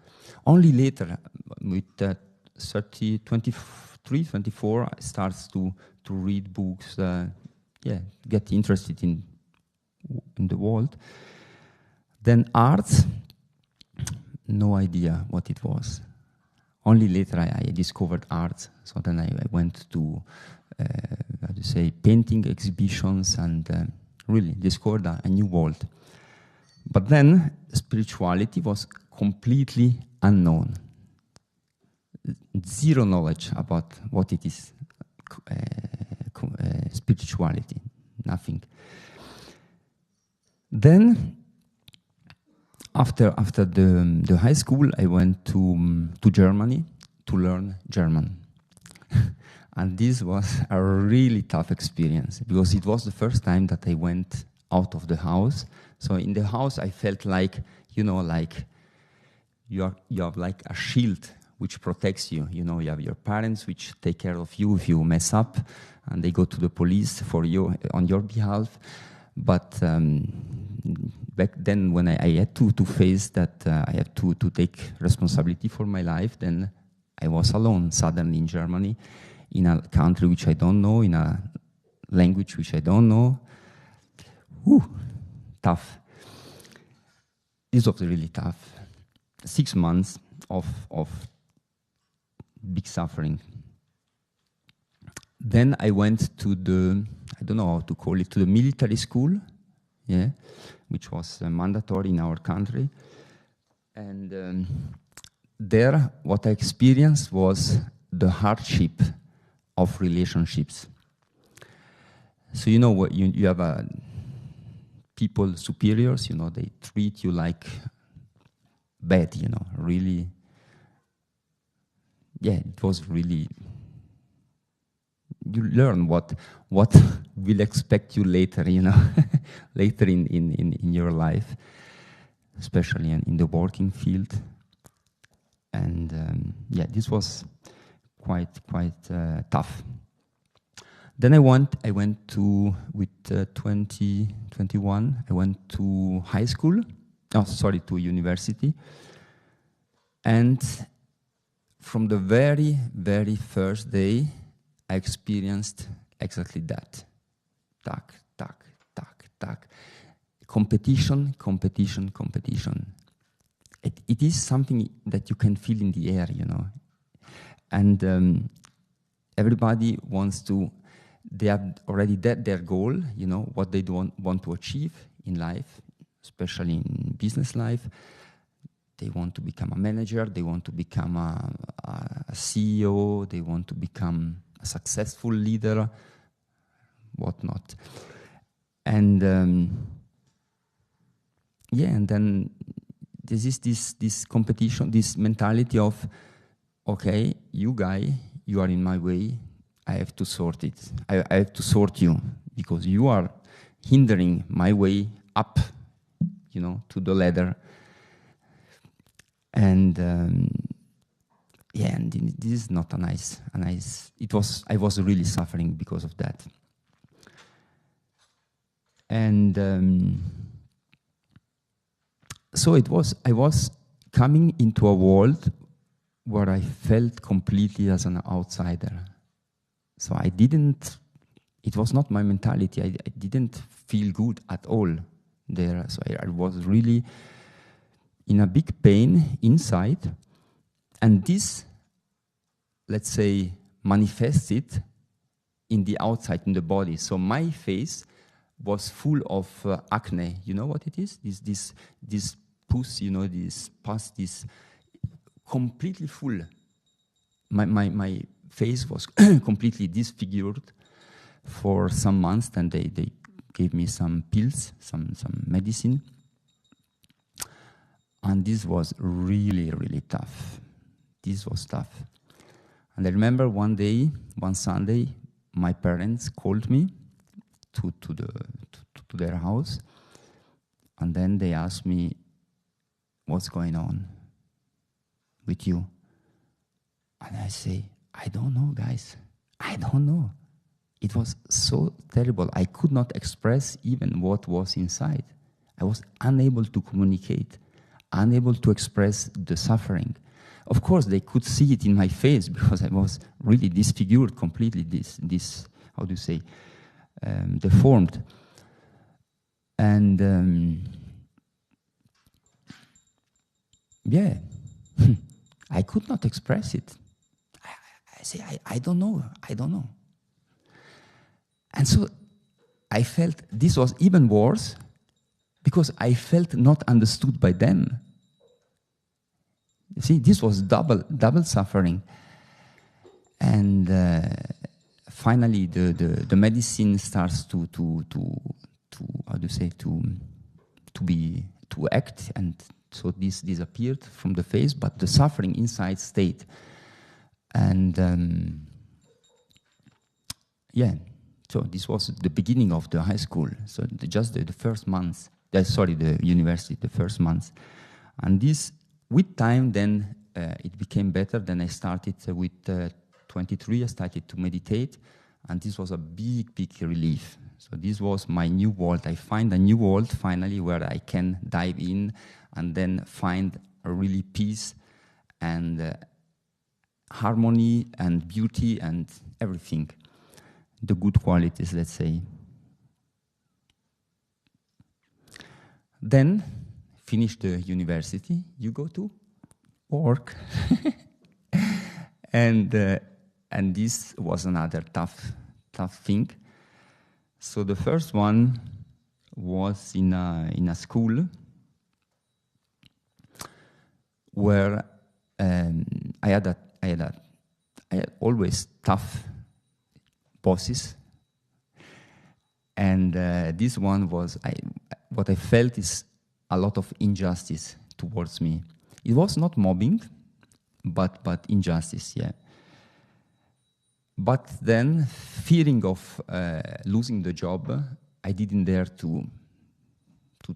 Only later, with 23, 24, I starts to read books, get interested in the world. Then arts, no idea what it was. Only later I discovered arts. So then I went to, how to say, painting exhibitions, and really discovered a new world. But then spirituality was completely unknown. Zero knowledge about what it is, spirituality, nothing. Then, after the high school, I went to Germany to learn German. And this was a really tough experience, because it was the first time that I went out of the house. So in the house, I felt like, you know, like you have like a shield which protects you. You know, you have your parents which take care of you if you mess up, and they go to the police for you on your behalf. But back then, when I had to face that, I had to take responsibility for my life, then I was alone suddenly in Germany, in a country which I don't know, in a language which I don't know. Tough. This was really tough. 6 months of big suffering. Then I went to I don't know how to call it, to the military school, yeah, which was mandatory in our country. And there, what I experienced was the hardship of relationships. So, you know, what you have people, superiors, you know, they treat you like bad, you know, really. Yeah, it was really, you learn what will expect you later, you know, later in your life, especially in the working field. And yeah, this was quite tough. Then I went to, with 21, I went to high school, to university. And from the very, very first day, I experienced exactly that. Tak, tak, tak, tak. Competition, competition, competition. It is something that you can feel in the air, you know. And everybody wants to, they have already their goal, you know, what they want to achieve in life, especially in business life. They want to become a manager, they want to become a CEO, they want to become a successful leader, whatnot. And and then there is this competition, this mentality of, okay, you guy, you are in my way, I have to sort it. I have to sort you because you are hindering my way up, you know, to the ladder. And and this is not a nice. I was really suffering because of that. And so I was coming into a world where I felt completely as an outsider. So it was not my mentality. I didn't feel good at all there. So I was really in a big pain inside. And this, let's say, manifested in the outside, in the body. So my face was full of acne. You know what it is? This pus, you know, this pus, this completely full. My face was completely disfigured for some months. Then they gave me some pills, some medicine. And this was really, really tough. This was tough. And I remember one Sunday, my parents called me to their house. And then they asked me, what's going on with you? And I say, I don't know, guys. I don't know. It was so terrible. I could not express even what was inside. I was unable to communicate, unable to express the suffering. Of course, they could see it in my face because I was really disfigured completely, this how do you say, deformed. And I could not express it. I say, I don't know. And so I felt this was even worse because I felt not understood by them. You see, this was double suffering. And finally, the medicine starts to how do you say, to act, and so this disappeared from the face, but the suffering inside stayed. And so this was the beginning of the high school. So just the first months, the university, the first months. And this, with time, then it became better. Then I started with 23, I started to meditate. And this was a big, big relief. So this was my new world. I find a new world, finally, where I can dive in and then find a really peace and harmony and beauty and everything. The good qualities, let's say. Then, finish the university, you go to work. And this was another tough thing. So the first one was in a school where I had always tough bosses, and this one was what I felt is a lot of injustice towards me. It was not mobbing, but injustice, yeah. But then, fearing of losing the job, I didn't dare to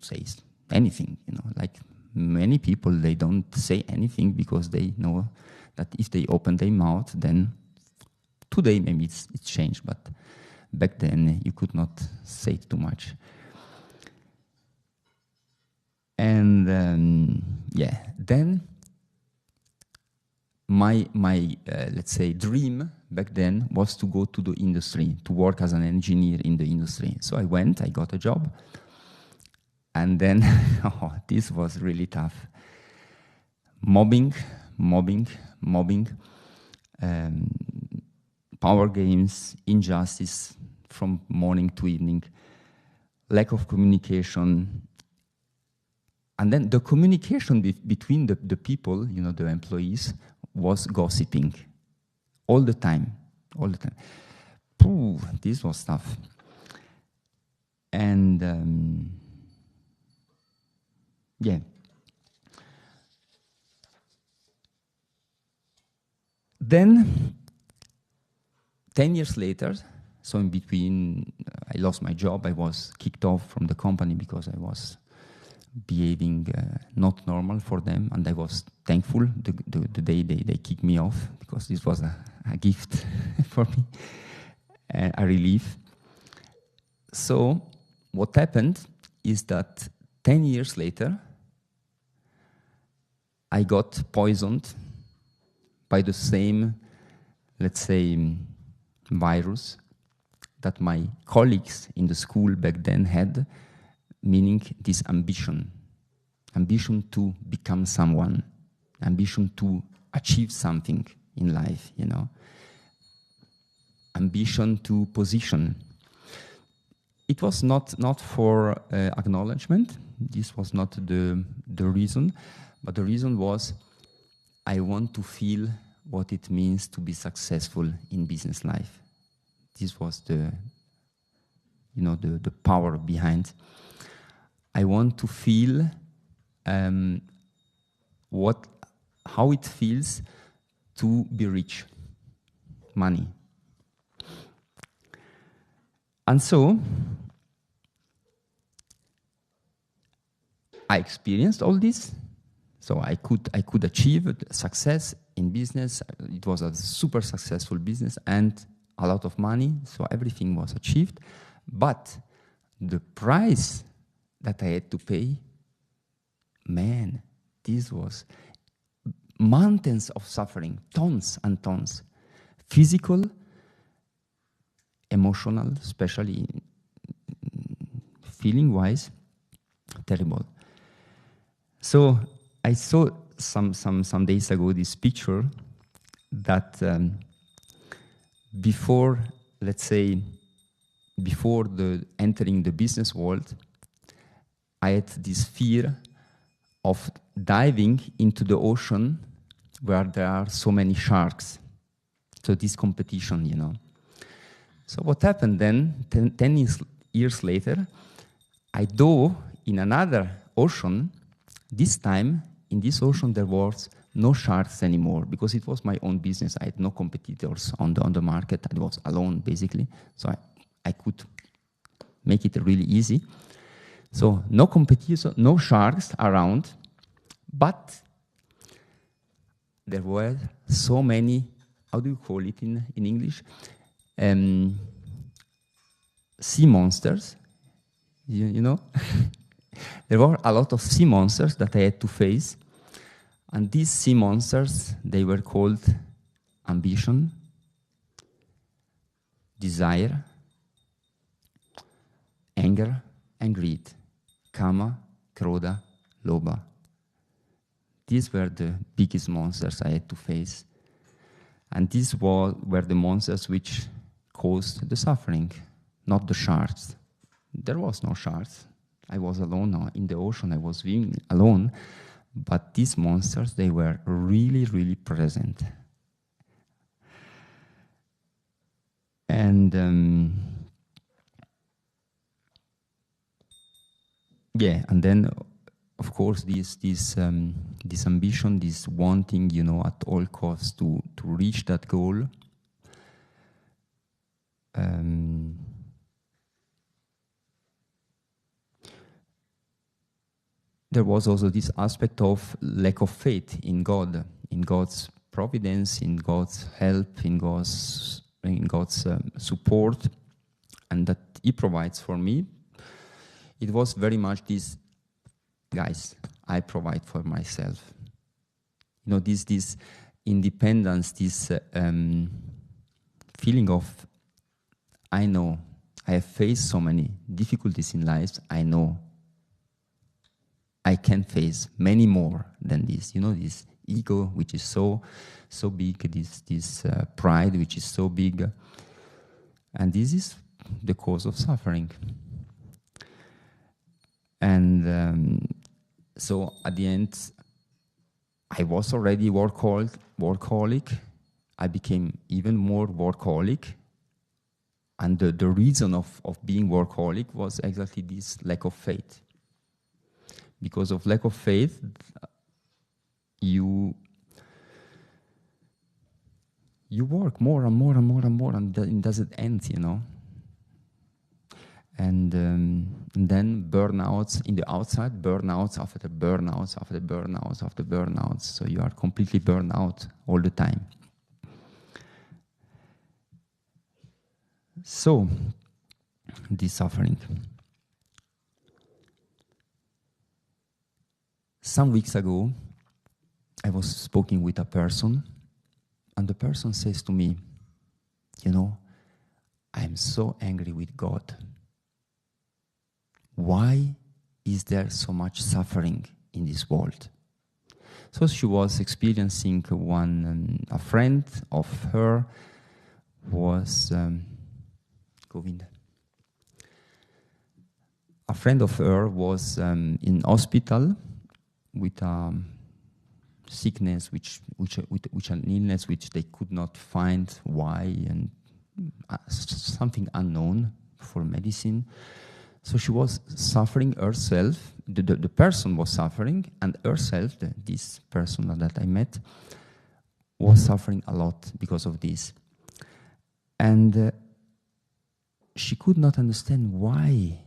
say anything. You know, like many people, they don't say anything because they know that if they open their mouth, then today maybe it's changed, but back then you could not say too much. And then my let's say, dream back then was to go to the industry, to work as an engineer in the industry. So I went, I got a job, and then, oh, this was really tough. Mobbing, power games, injustice from morning to evening, lack of communication. And then the communication between the people, you know, the employees, was gossiping all the time. Pooh, this was tough. And yeah. Then, 10 years later, so in between, I lost my job. I was kicked off from the company because I was behaving not normal for them, and I was thankful the day they kicked me off, because this was a gift for me, a relief. So what happened is that 10 years later, I got poisoned by the same, let's say, virus that my colleagues in the school back then had, meaning this ambition to become someone, ambition to achieve something in life, you know, ambition to position. It was not for acknowledgement. This was not the reason, but the reason was I want to feel what it means to be successful in business life. This was the power behind. I want to feel how it feels to be rich, money. And so I experienced all this. So I could achieve success in business. It was a super successful business and a lot of money. So everything was achieved. But the price that I had to pay, man, this was mountains of suffering, tons and tons. Physical, emotional, especially feeling-wise, terrible. So I saw some days ago this picture that before entering the business world, I had this fear of diving into the ocean where there are so many sharks. So this competition, you know. So what happened then, 10 years later, I dove in another ocean. This time, in this ocean, there was no sharks anymore because it was my own business. I had no competitors on the market. I was alone, basically. So I could make it really easy. So no competitors, no sharks around, but there were so many, how do you call it in English? Sea monsters, you know? There were a lot of sea monsters that I had to face. And these sea monsters, they were called ambition, desire, anger, and greed. Kama, Krodha, Lobha. These were the biggest monsters I had to face. And these were the monsters which caused the suffering, not the sharks. There was no sharks. I was alone in the ocean. I was swimming alone. But these monsters, they were really, really present. And yeah, and then, of course, this ambition, this wanting, you know, at all costs to reach that goal. There was also this aspect of lack of faith in God, in God's providence, in God's help, in God's support, and that He provides for me. It was very much this, guys, I provide for myself. You know, this independence, this feeling of, I know, I have faced so many difficulties in life, I know I can face many more than this. You know, this ego, which is so big, this pride, which is so big. And this is the cause of suffering. And so at the end, I was already workaholic. I became even more workaholic. And the reason of being workaholic was exactly this lack of faith. Because of lack of faith, you work more and more and more and more, and it doesn't end, you know. And then burnouts in the outside, burnouts after burnouts after burnouts after burnouts. So you are completely burned out all the time. So, this suffering. Some weeks ago, I was speaking with a person, and the person says to me, you know, I'm so angry with God. Why is there so much suffering in this world? So she was experiencing a friend of her was a friend of her was in hospital with a sickness, with an illness which they could not find why, and something unknown for medicine. So she was suffering herself. The person was suffering, and herself, this person that I met, was suffering a lot because of this. And she could not understand why.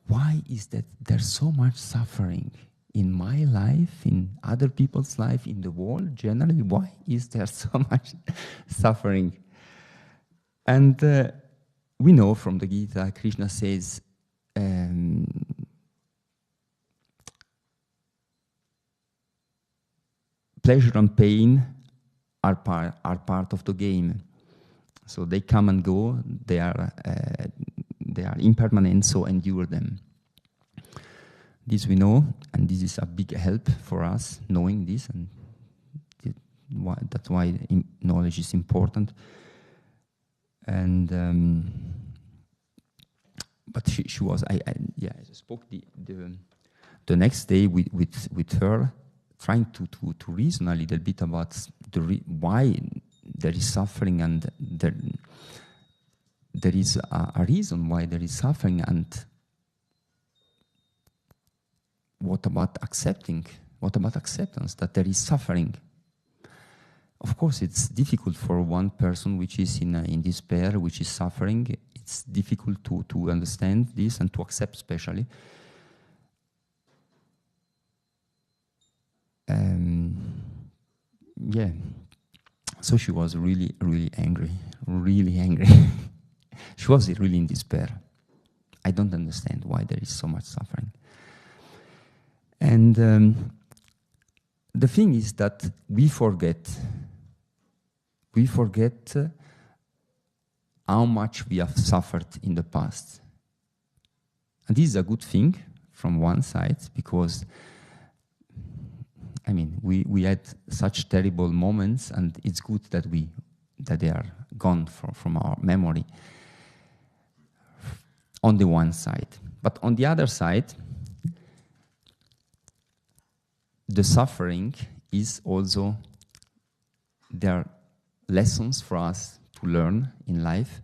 Why is that there's so much suffering in my life, in other people's life, in the world generally? Why is there so much suffering? And we know from the Gita, Krishna says, pleasure and pain are part of the game. So they come and go. They are impermanent. So endure them. This we know, and this is a big help for us knowing this, and that's why knowledge is important. And but she was I spoke the next day with her, trying to reason a little bit about why there is suffering, and there is a reason why there is suffering, and what about accepting? What about acceptance that there is suffering? Of course, it's difficult for one person which is in despair, which is suffering. It's difficult to understand this and to accept, especially. Yeah. So she was really, really angry. Really angry. She was really in despair. I don't understand why there is so much suffering. And the thing is that we forget how much we have suffered in the past. And this is a good thing from one side, because I mean, we had such terrible moments, and it's good that they are gone from our memory, on the one side. But on the other side, the suffering is also, there are lessons for us to learn in life.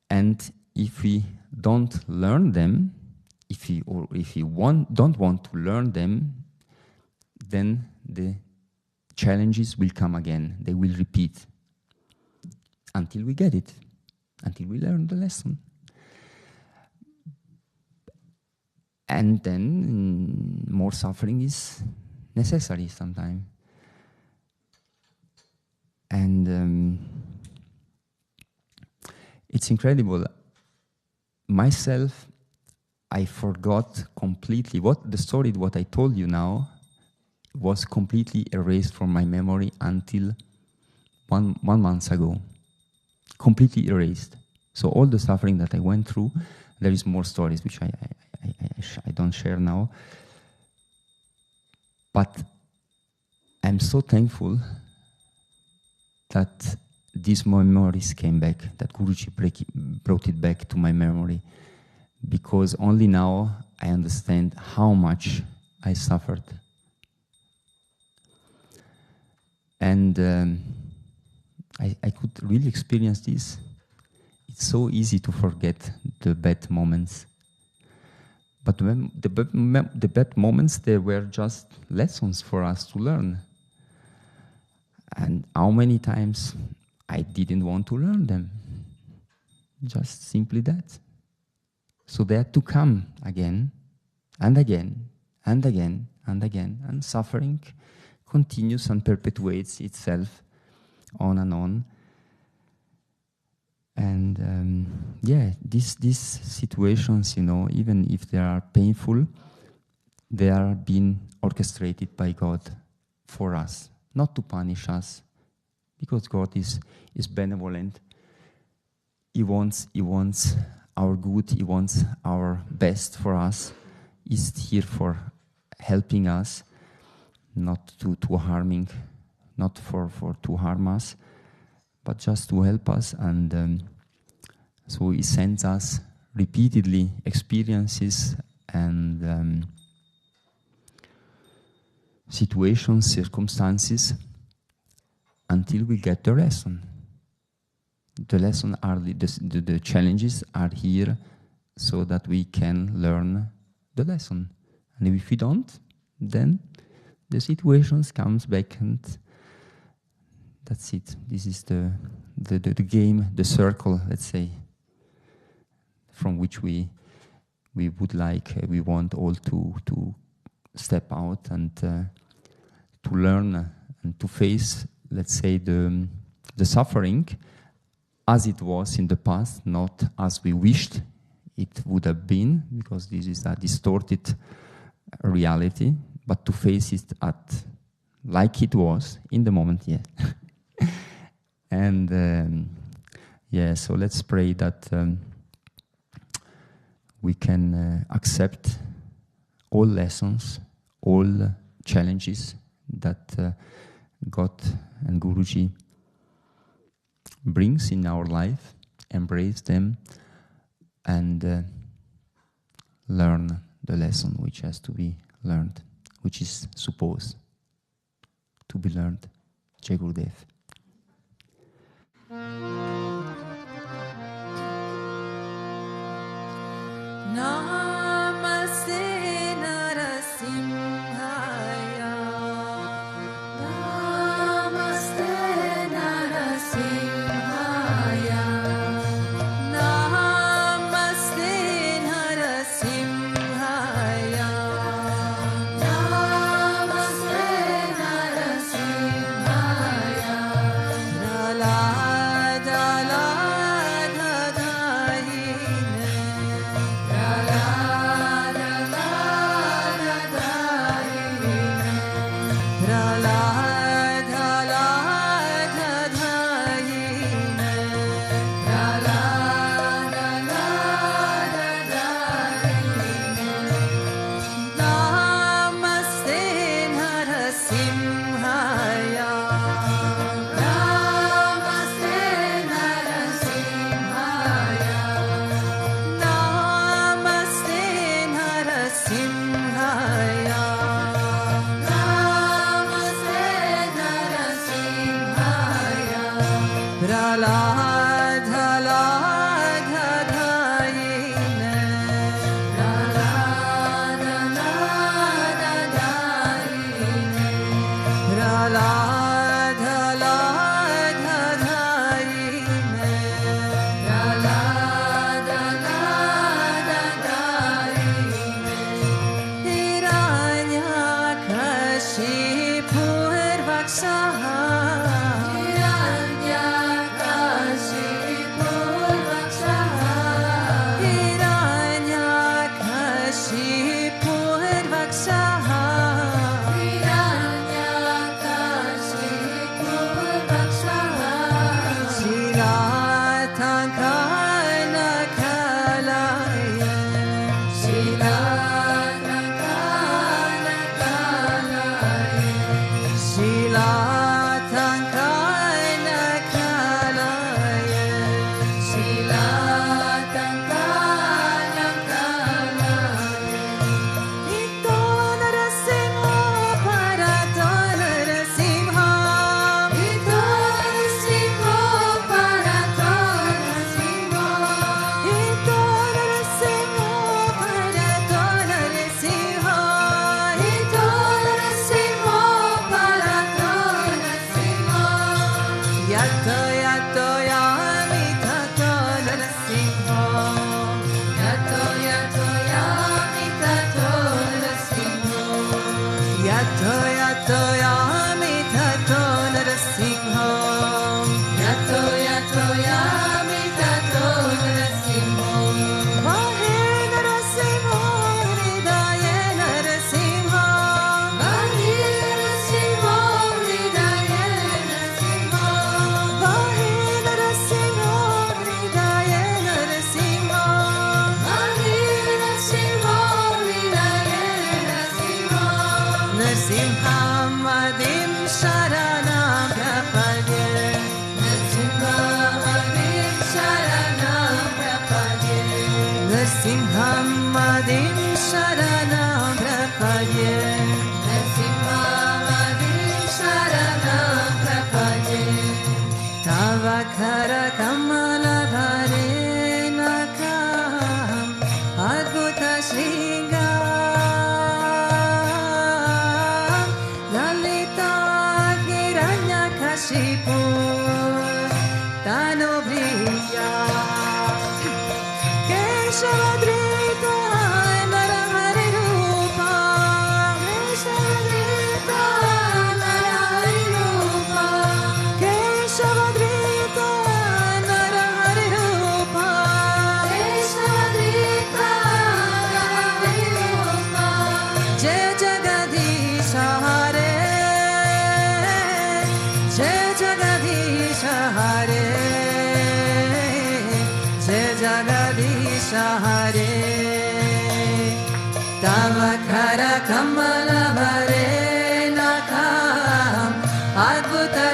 And if we don't learn them, if we don't want to learn them, then the challenges will come again. They will repeat until we get it, until we learn the lesson. And then more suffering is necessary sometimes. And it's incredible. Myself, I forgot completely what I told you now. was completely erased from my memory until one month ago. Completely erased. So all the suffering that I went through, there is more stories which I don't share now. But I'm so thankful that these memories came back, that Guruji brought it back to my memory, because only now I understand how much I suffered. And I could really experience this. It's so easy to forget the bad moments. But when the bad moments, they were just lessons for us to learn. And how many times I didn't want to learn them. Just simply that. So they had to come again, and again, and again, and again. And suffering continues and perpetuates itself on and on. And these situations, even if they are painful, they are being orchestrated by God for us, not to punish us, because God is benevolent. He wants our good. He wants our best for us. He's here for helping us, not to harming, not for to harm us, but just to help us. And so He sends us repeatedly experiences and situations, circumstances, until we get the lesson. The lesson are the challenges are here so that we can learn the lesson. And if we don't, then the situations comes back, and that's it. This is the game, the circle, let's say, from which we would like, we want all to step out and to learn and to face, let's say, the suffering as it was in the past, not as we wished it would have been, because this is a distorted reality, but to face it like it was in the moment, yeah. And so let's pray that we can accept all lessons, all challenges that God and Guruji brings in our life, embrace them, and learn the lesson which has to be learned, which is supposed to be learned. Jai Gurudev. Namaste Narasimhaya. Namaste Narasimhaya. Namaste Narasimhaya. Namaste Narasimhaya. Hiranyakashi Nrsimhamadim Sharanam Prapadye Nrsimhamadim Sharanam Prapadye Tava Kara Kamala Dhare Nakam Adbhuta Shringam Lalita Hiranyakashipu Tanubriya Keshavadrita Narahari Rupa Keshavadrita Narahari Rupa Keshavadrita Narahari Rupa Keshavadrita Narahari Rupa Jai Jagadisha Hare Jai Jagadisha Hare Jai Jagadisha Hare Tava Kara Kamala Hare Nakam Adbhuta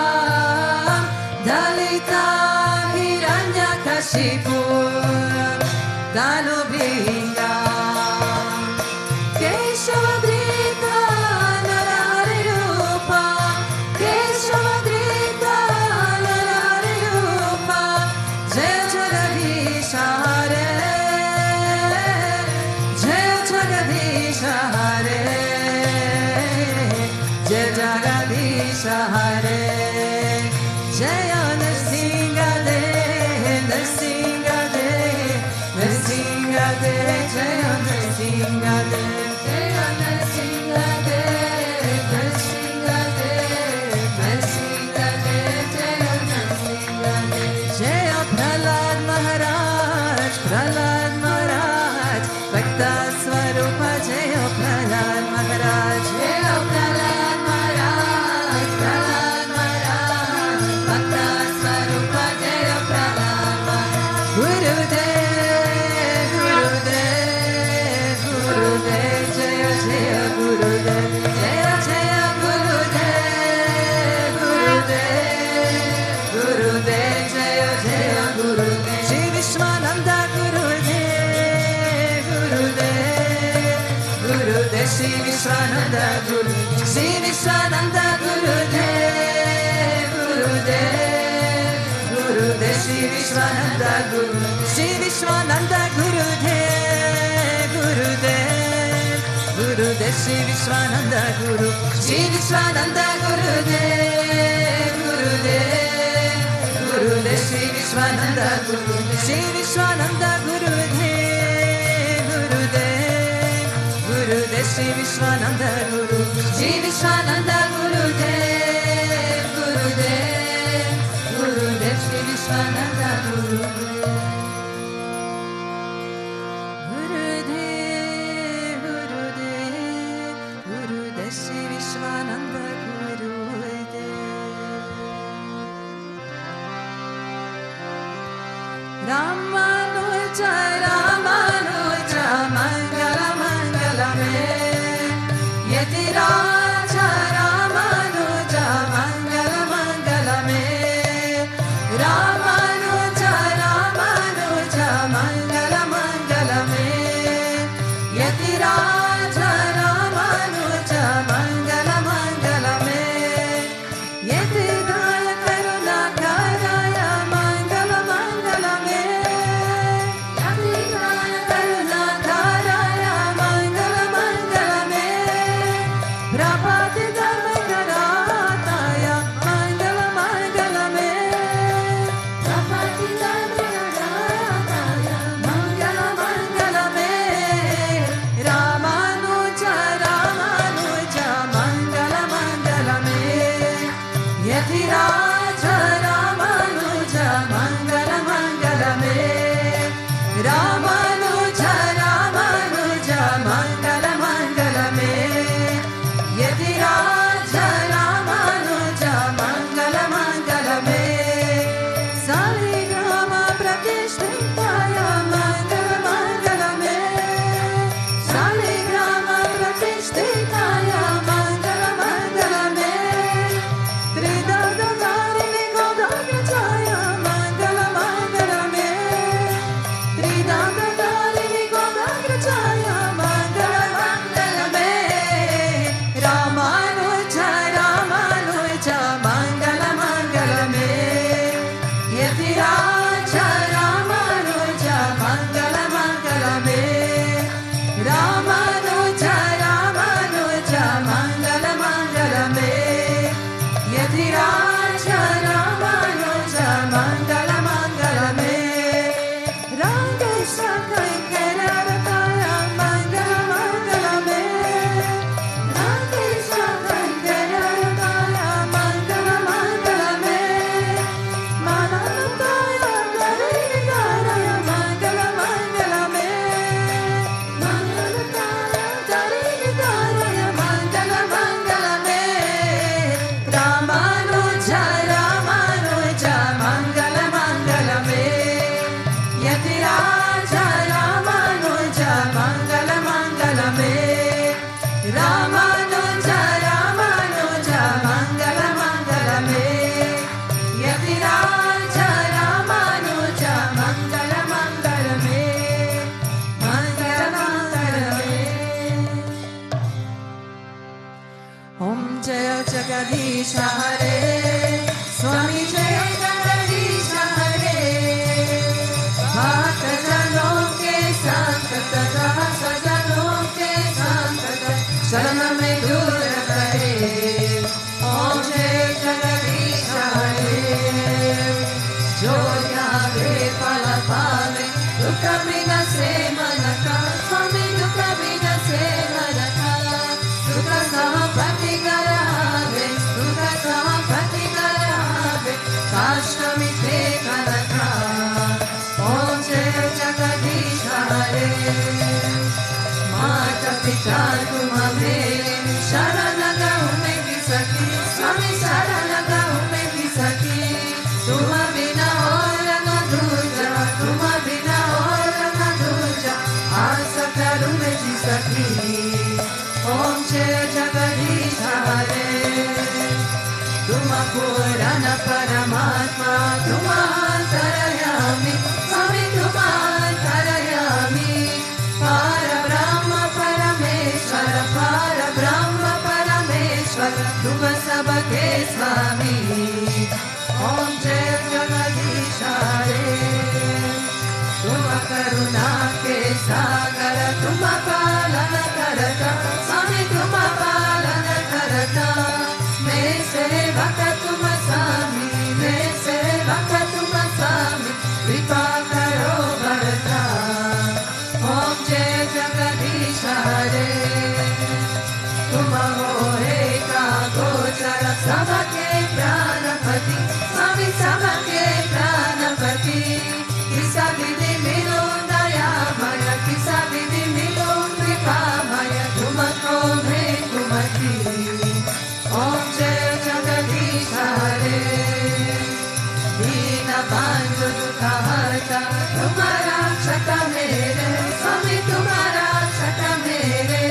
Shringam Dalita Hiranyakashipu Danubhingam Keshavadrita Narahari Rupa Keshavadrita Narahari Rupa Jai Jagadisha Hare Jai Jagadisha Hare Jai Jagadisha Hare Jaya Narsingade Narsingade Narsingade Jaya Narsingade Jaya Narsingade Narsingade Narsingade Jaya Narsingade Jaya Prahlad Maharaj Prahlad Maharaj Bhakta Swarupa Jaya Prahlad Maharaj Jaya Prahlad Maharaj Prahlad Maharaj Bhakta Swarupa Jaya Prahlad Maharaj Gurudev Gurudev Gurudev Jaya Jaya Gurudev Jaya Jaya Gurudev Gurudev Gurudev Jaya Jaya Gurudev Sri Vishwananda Gurudev Gurudev Gurudev Sri Vishwananda Gurudev Sri Vishwananda Gurudev Gurudev Gurudev Sri Vishwananda Gurudev Sri Vishwananda Gurudev Gurudev Gurudev Sri Vishwananda Guru Sri Vishwananda Gurudev Gurudev Gurudev Sri Vishwananda Guru Sri Vishwananda Gurudev Gurudev Gurudev Sri Vishwananda Guru Sri Vishwananda Gurudev Gurudev Gurudev Sri Vishwananda Gurudev Gurudev Gurudev Gurudev Sri Vishwananda Gurudev Ramanuja Ramanuja Mangala Mangala Me Yetiraja Ramanuja Mangala Mangala Me Ramanuja Ramanuja Mangala Mangala Me Yetiraja Ramanuja Mangala Mangala Me Yetiraya Karuna Karaya Mangala Mangala Me Yetiraya Karuna Karaya Mangala Mangala Me Prabhati Dharma Karataya Mangala Mangala Me Prabhati Dharma Karataya Mangala Mangala Me Ramanuja Ramanuja Mangala Mangala Me Yetiraja Ramanuja Mangala Mangala Me Ramanuja Ramanuja Mangala Mangala Me Yetiraja Ramanuja Mangala Mangala Me Saligama Pratishtaya Mangala Mangala Me Saligama Pratishtaya Mangala Mangala Me Tridada Dharini Godagrajaya Mangala Jagadish Hare, Swami Jai Jagadish Hare, Bhakta Janon ke Santata, Sajanon ke Santata, Sharanam mein dur kare, Om Jai Jagadish Hare, Jo yave pala pale, Dukha bina se manaka, Swami Dukha bina se manaka, Sukha Sahapati Garave, Sukha Sahapati Garave, Kashta Mite Kanaka, Om Jai Jagadish Hare, Mata Pita Tuma Mere, Sharanaga Ume Kisaki, Swami Sharanaga Ume Kisaki, Tuma Bina Ora Maduja, Tuma Bina Ora Maduja, Asa Karume Kisaki, Om Jai Jagadish Hare, Tuma Purana Paramatma, Tuma Antarayami, Swami Tuma Antarayami, Para Brahma Parameshwara, Para Brahma Parameshwara, Tuma Sabake Swami, Om Jai Jagadish Hare, Tuma Karuna Ke Sagara, Tuma Palana Karata, Swami Tuma Palana Karata, Me Sevaka Tuma Swami, Me Sevaka Tuma Swami, Kripa Karo Bharata, Om Jai Jagadish Hare, Tuma Hohe Ka Gochara, Sabake Pranapati, Swami Sabake Pranapati, Kisa Vidhi Milon Daya Maya, Kisa Vidhi Milon Kripa Maya, Tuma Kome Kumati, Om Jai Jagadish Hare, Dina Bandhu Dukha Harta, Tumara Chaka Mere, Swami Tumara Chaka Mere,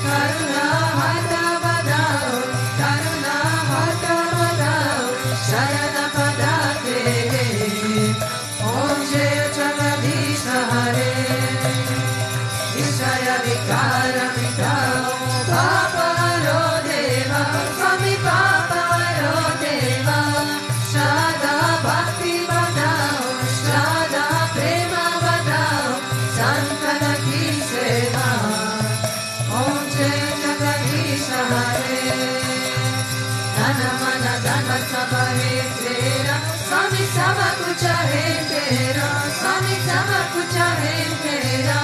Karuna Hata Badao, Karuna Hata Badao, Sharana Pada Tere, Om Jai Jagadish Hare, Vishaya Vikara Mitao, Papa Ro Deva, Swami Papa Ro Deva, Shada Bhakti Badao, Shada Prema Badao, Santana Ki Seva, Om Jai Jagadish Hare, Dana Mana Dana Sabha He Tera, Swami Sabha Kucha He Tera, Swami Sabha Kucha He Tera,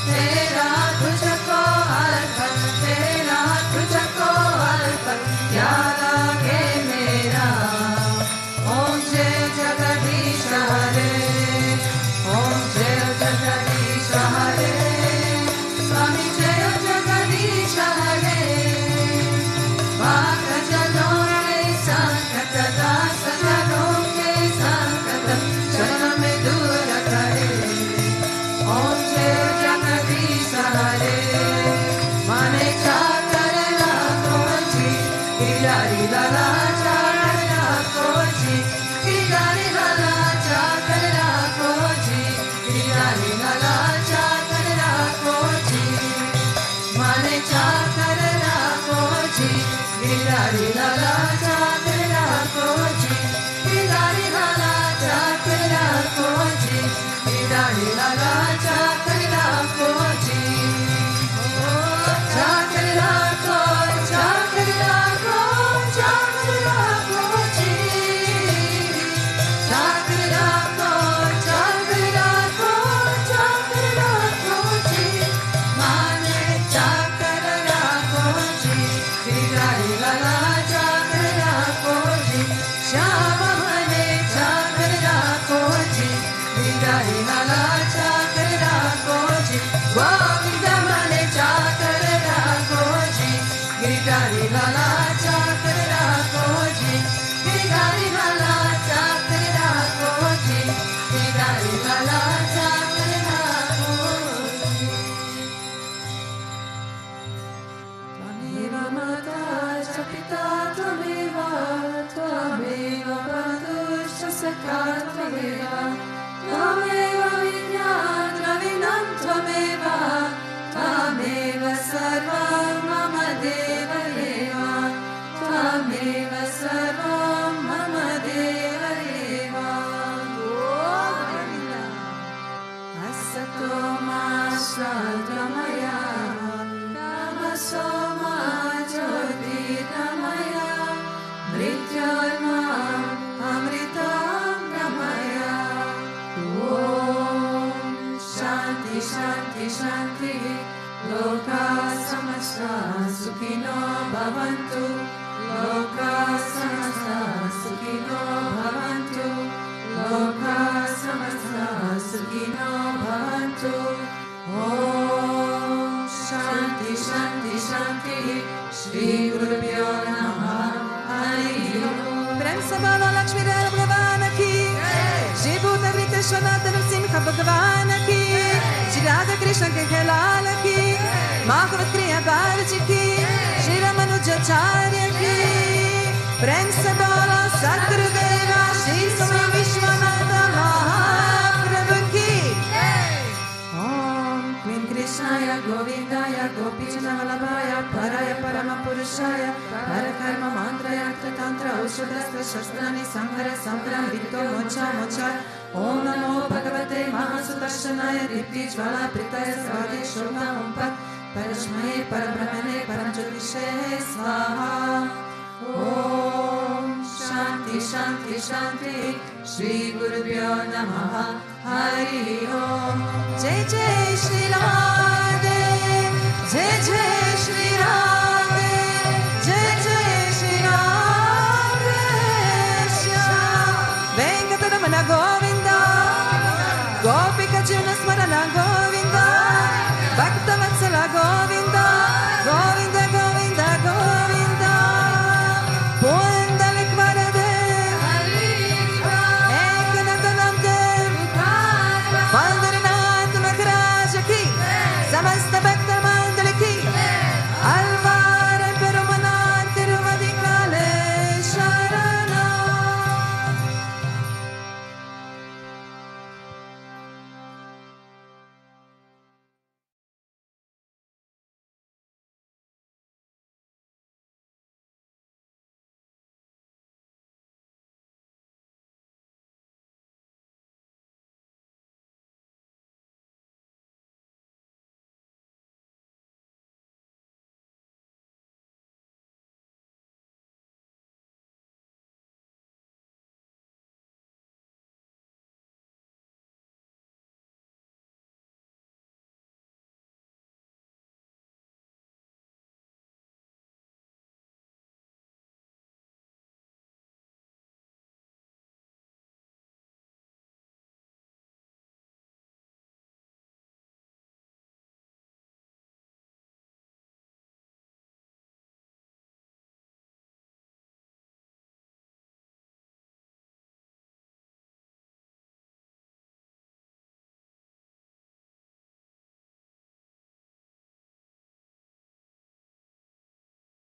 Tera Tujhko Arpan, Tera Tujhko Arpan, Kya lage mera, Om Jai Jagadish Hare, Om Jai Jagadish Hare, Swami Jai Jagadish Hare, Bhakta Janon ke Sankata, Dasa Janon ke Sankata, Sharanam mein dur kare, Om Jai Jagadish Hare, Mane Chakar Rakoji, Gidari Lala Chakar Rakoji, Gidari Lala Chakar Rakoji, Gidari Lala Chakar Rakoji, Mane Chakar Rakoji, Gidari Lala Chakar Rakoji, Gidari Lala Chakar Rakoji, Gidari Lala Chakar Rakoji, Chakar Rako, Chakar Rako, Chakar Rakoji, Chakar Rako, Chakar Rako, Chakar Rakoji, Mane Chakar Rakoji, Gidari Lala Chakar Rakoji, Shama Mane Chakar Rakoji, Gidari Lala Chakar Rakoji, Govinda Mane Chakar Rakoji, Gidari Lala Chakar Rakoji, Gidari Lala Chakar Rakoji, Gidari Lala Chakar Rakoji. Tvameva Mata cha Pita Tvameva, Tvameva Bandhushcha Sakha Tvameva, Tvameva Vidyam Dravinam Tvameva, Tvameva Sarvam Mama Deva Eva, Tvameva आचार्य की प्रेम से बोलो सद्गुरुदेवा श्री स्वामी विश्वनाथ महाप्रभु की ओम क्लीं कृष्णाय गोविंदाय गोपीजनवल्लभाय पराय परमपुरुषाय परकर्म मंत्रयंत्र तंत्र औषधस्त्र शस्त्राणि संहर संग्राम विद्यो मोक्षा मोक्षा ओम नमो भगवते महासुदर्शनाय दीप्ति ज्वाला प्रीतय स्वादे शोभा ओंपत् परस्मै परब्रह्मणे परम ज्योतिषे स्वाहा ओम शांति शांति शांति श्री गुरुभ्यो नमः हरि ओम जय जय श्री राधे जय जय श्री राधे